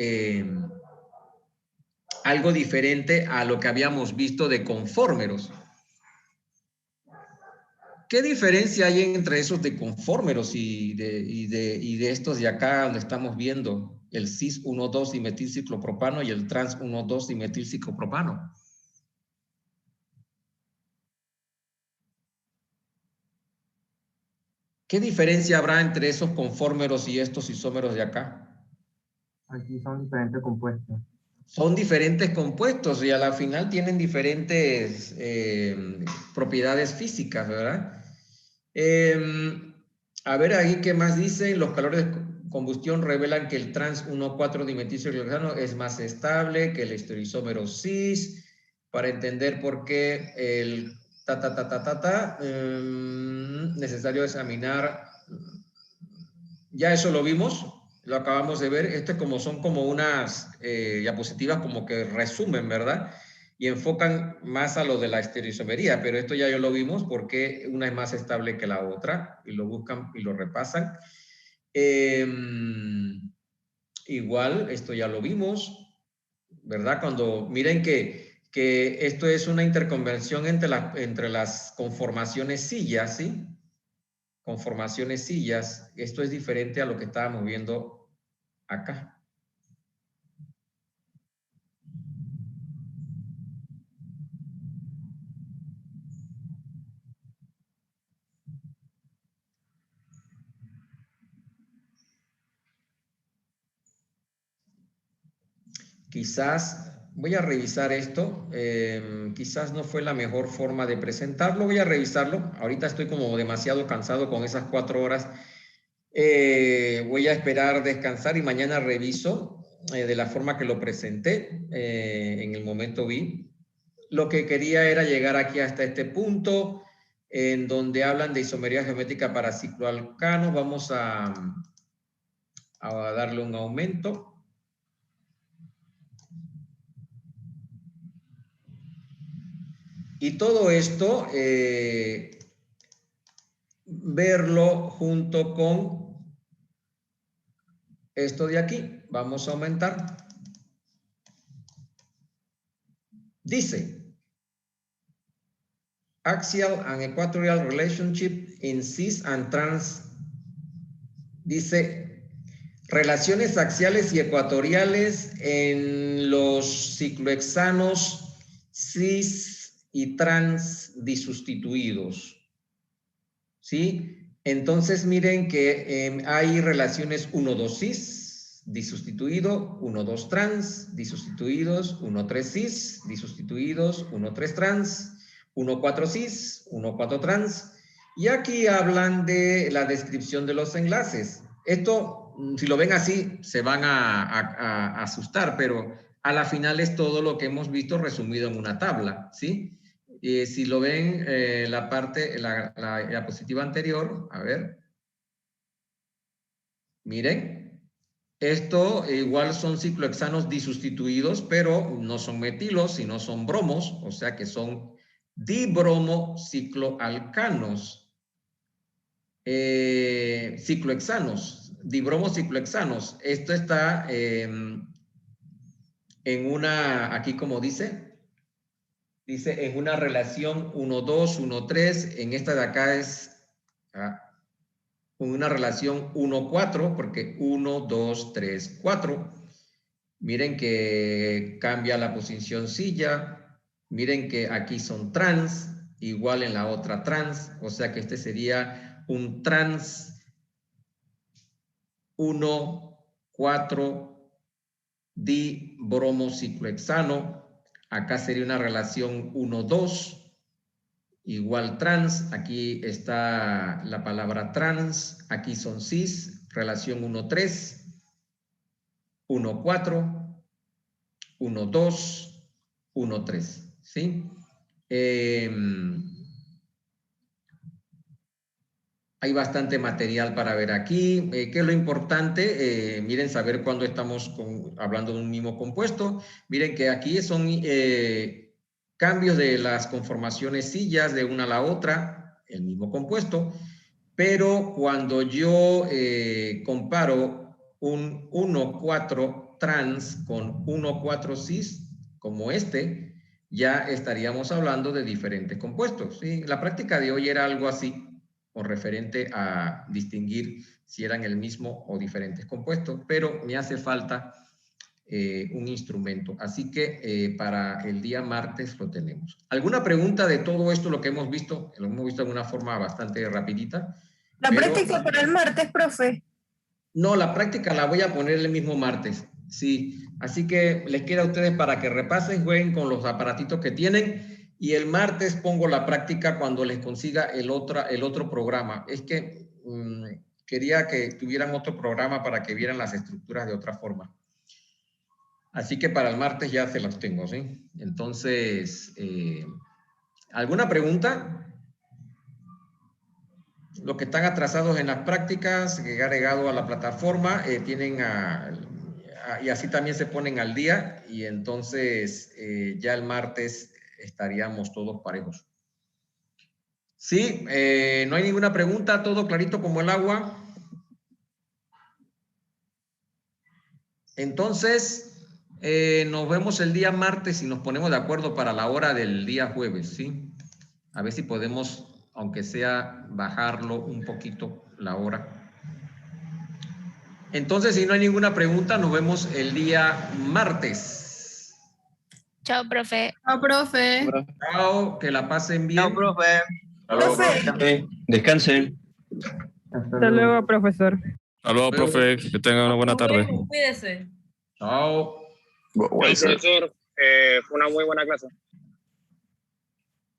A: diferente a lo que habíamos visto de conformeros. ¿Qué diferencia hay entre esos de conformeros y de estos de acá donde estamos viendo? el cis 1,2-dimetilciclopropano y el trans 1,2-dimetilciclopropano. ¿Qué diferencia habrá entre esos conformeros y estos isómeros de acá?
G: Aquí son diferentes compuestos.
A: Son diferentes compuestos y a la final tienen diferentes propiedades físicas, ¿verdad? A ver ahí qué más dicen. Los calores de combustión revelan que el trans 1,4-dimetilciclohexano es más estable que el estereoisómero cis. Para entender por qué el necesario examinar. Ya eso lo vimos, lo acabamos de ver. Esto es como, son como unas diapositivas como que resumen, ¿verdad? Y enfocan más a lo de la estereoisomería, pero esto ya lo vimos porque una es más estable que la otra y lo buscan y lo repasan. Igual, esto ya lo vimos, ¿verdad? Cuando miren que esto es una interconvención entre las conformaciones sillas, ¿sí? Conformaciones sillas. Esto es diferente a lo que estábamos viendo acá. Quizás, voy a revisar esto, quizás no fue la mejor forma de presentarlo, voy a revisarlo. Ahorita estoy como demasiado cansado con esas 4 horas. Voy a esperar descansar y mañana reviso de la forma que lo presenté. En el momento vi. Lo que quería era llegar aquí hasta este punto, en donde hablan de isomería geométrica para cicloalcanos. Vamos a darle un aumento. Y todo esto, verlo junto con esto de aquí. Vamos a aumentar. Dice, axial and equatorial relationship in cis and trans. Dice, relaciones axiales y ecuatoriales en los ciclohexanos cis y trans disustituidos, ¿sí? Entonces miren que hay relaciones 1,2 cis disustituido, 1,2 trans disustituidos, 1,3 cis disustituidos, 1,3 trans, 1,4 cis, 1,4 trans. Y aquí hablan de la descripción de los enlaces. Esto, si lo ven así, se van a asustar, pero a la final es todo lo que hemos visto resumido en una tabla, ¿sí? Si lo ven, la diapositiva anterior, a ver. Miren, esto igual son ciclohexanos disustituidos, pero no son metilos, sino son bromos, o sea que son dibromocicloalcanos. Ciclohexanos, dibromociclohexanos. Esto está en una, aquí como dice en una relación 1,2, 1,3, en esta de acá es una relación 1,4, porque 1, 2, 3, 4. Miren que cambia la posición silla, miren que aquí son trans, igual en la otra trans, o sea que este sería un trans 1, 4, dibromociclohexano. Acá sería una relación 1,2, igual trans. Aquí está la palabra trans. Aquí son cis, relación 1,3, 1,4, 1,2, 1,3. ¿Sí? Hay bastante material para ver aquí. ¿Qué es lo importante? Miren, saber cuándo estamos hablando de un mismo compuesto. Miren que aquí son cambios de las conformaciones sillas de una a la otra, el mismo compuesto. Pero cuando yo comparo un 1,4 trans con 1,4 cis, como este, ya estaríamos hablando de diferentes compuestos, ¿sí? La práctica de hoy era algo así. o referente a distinguir si eran el mismo o diferentes compuestos, pero me hace falta un instrumento. Así que para el día martes lo tenemos. ¿Alguna pregunta de todo esto, lo que hemos visto? Lo hemos visto de una forma bastante rapidita.
I: La práctica para el martes, profe.
A: No, la práctica la voy a poner el mismo martes. Sí, así que les queda a ustedes para que repasen, jueguen con los aparatitos que tienen y el martes pongo la práctica cuando les consiga el otro programa. Es que quería que tuvieran otro programa para que vieran las estructuras de otra forma. Así que para el martes ya se los tengo, ¿sí? Entonces, ¿alguna pregunta? Los que están atrasados en las prácticas, que han agregado a la plataforma, tienen y así también se ponen al día y entonces ya el martes estaríamos todos parejos. Sí, no hay ninguna pregunta, todo clarito como el agua. Entonces, nos vemos el día martes y nos ponemos de acuerdo para la hora del día jueves, ¿sí? A ver si podemos, aunque sea, bajarlo un poquito la hora. Entonces, si no hay ninguna pregunta, nos vemos el día martes.
N: Chao, profe.
B: Chao, profe.
A: Chao, que la pasen bien.
G: Chao, profe.
N: Profe.
O: Descansen.
E: Hasta luego, profesor.
J: Hasta luego, profe. Que tengan una buena tarde.
B: Cuídese.
A: Chao.
F: Profesor, fue una muy buena clase.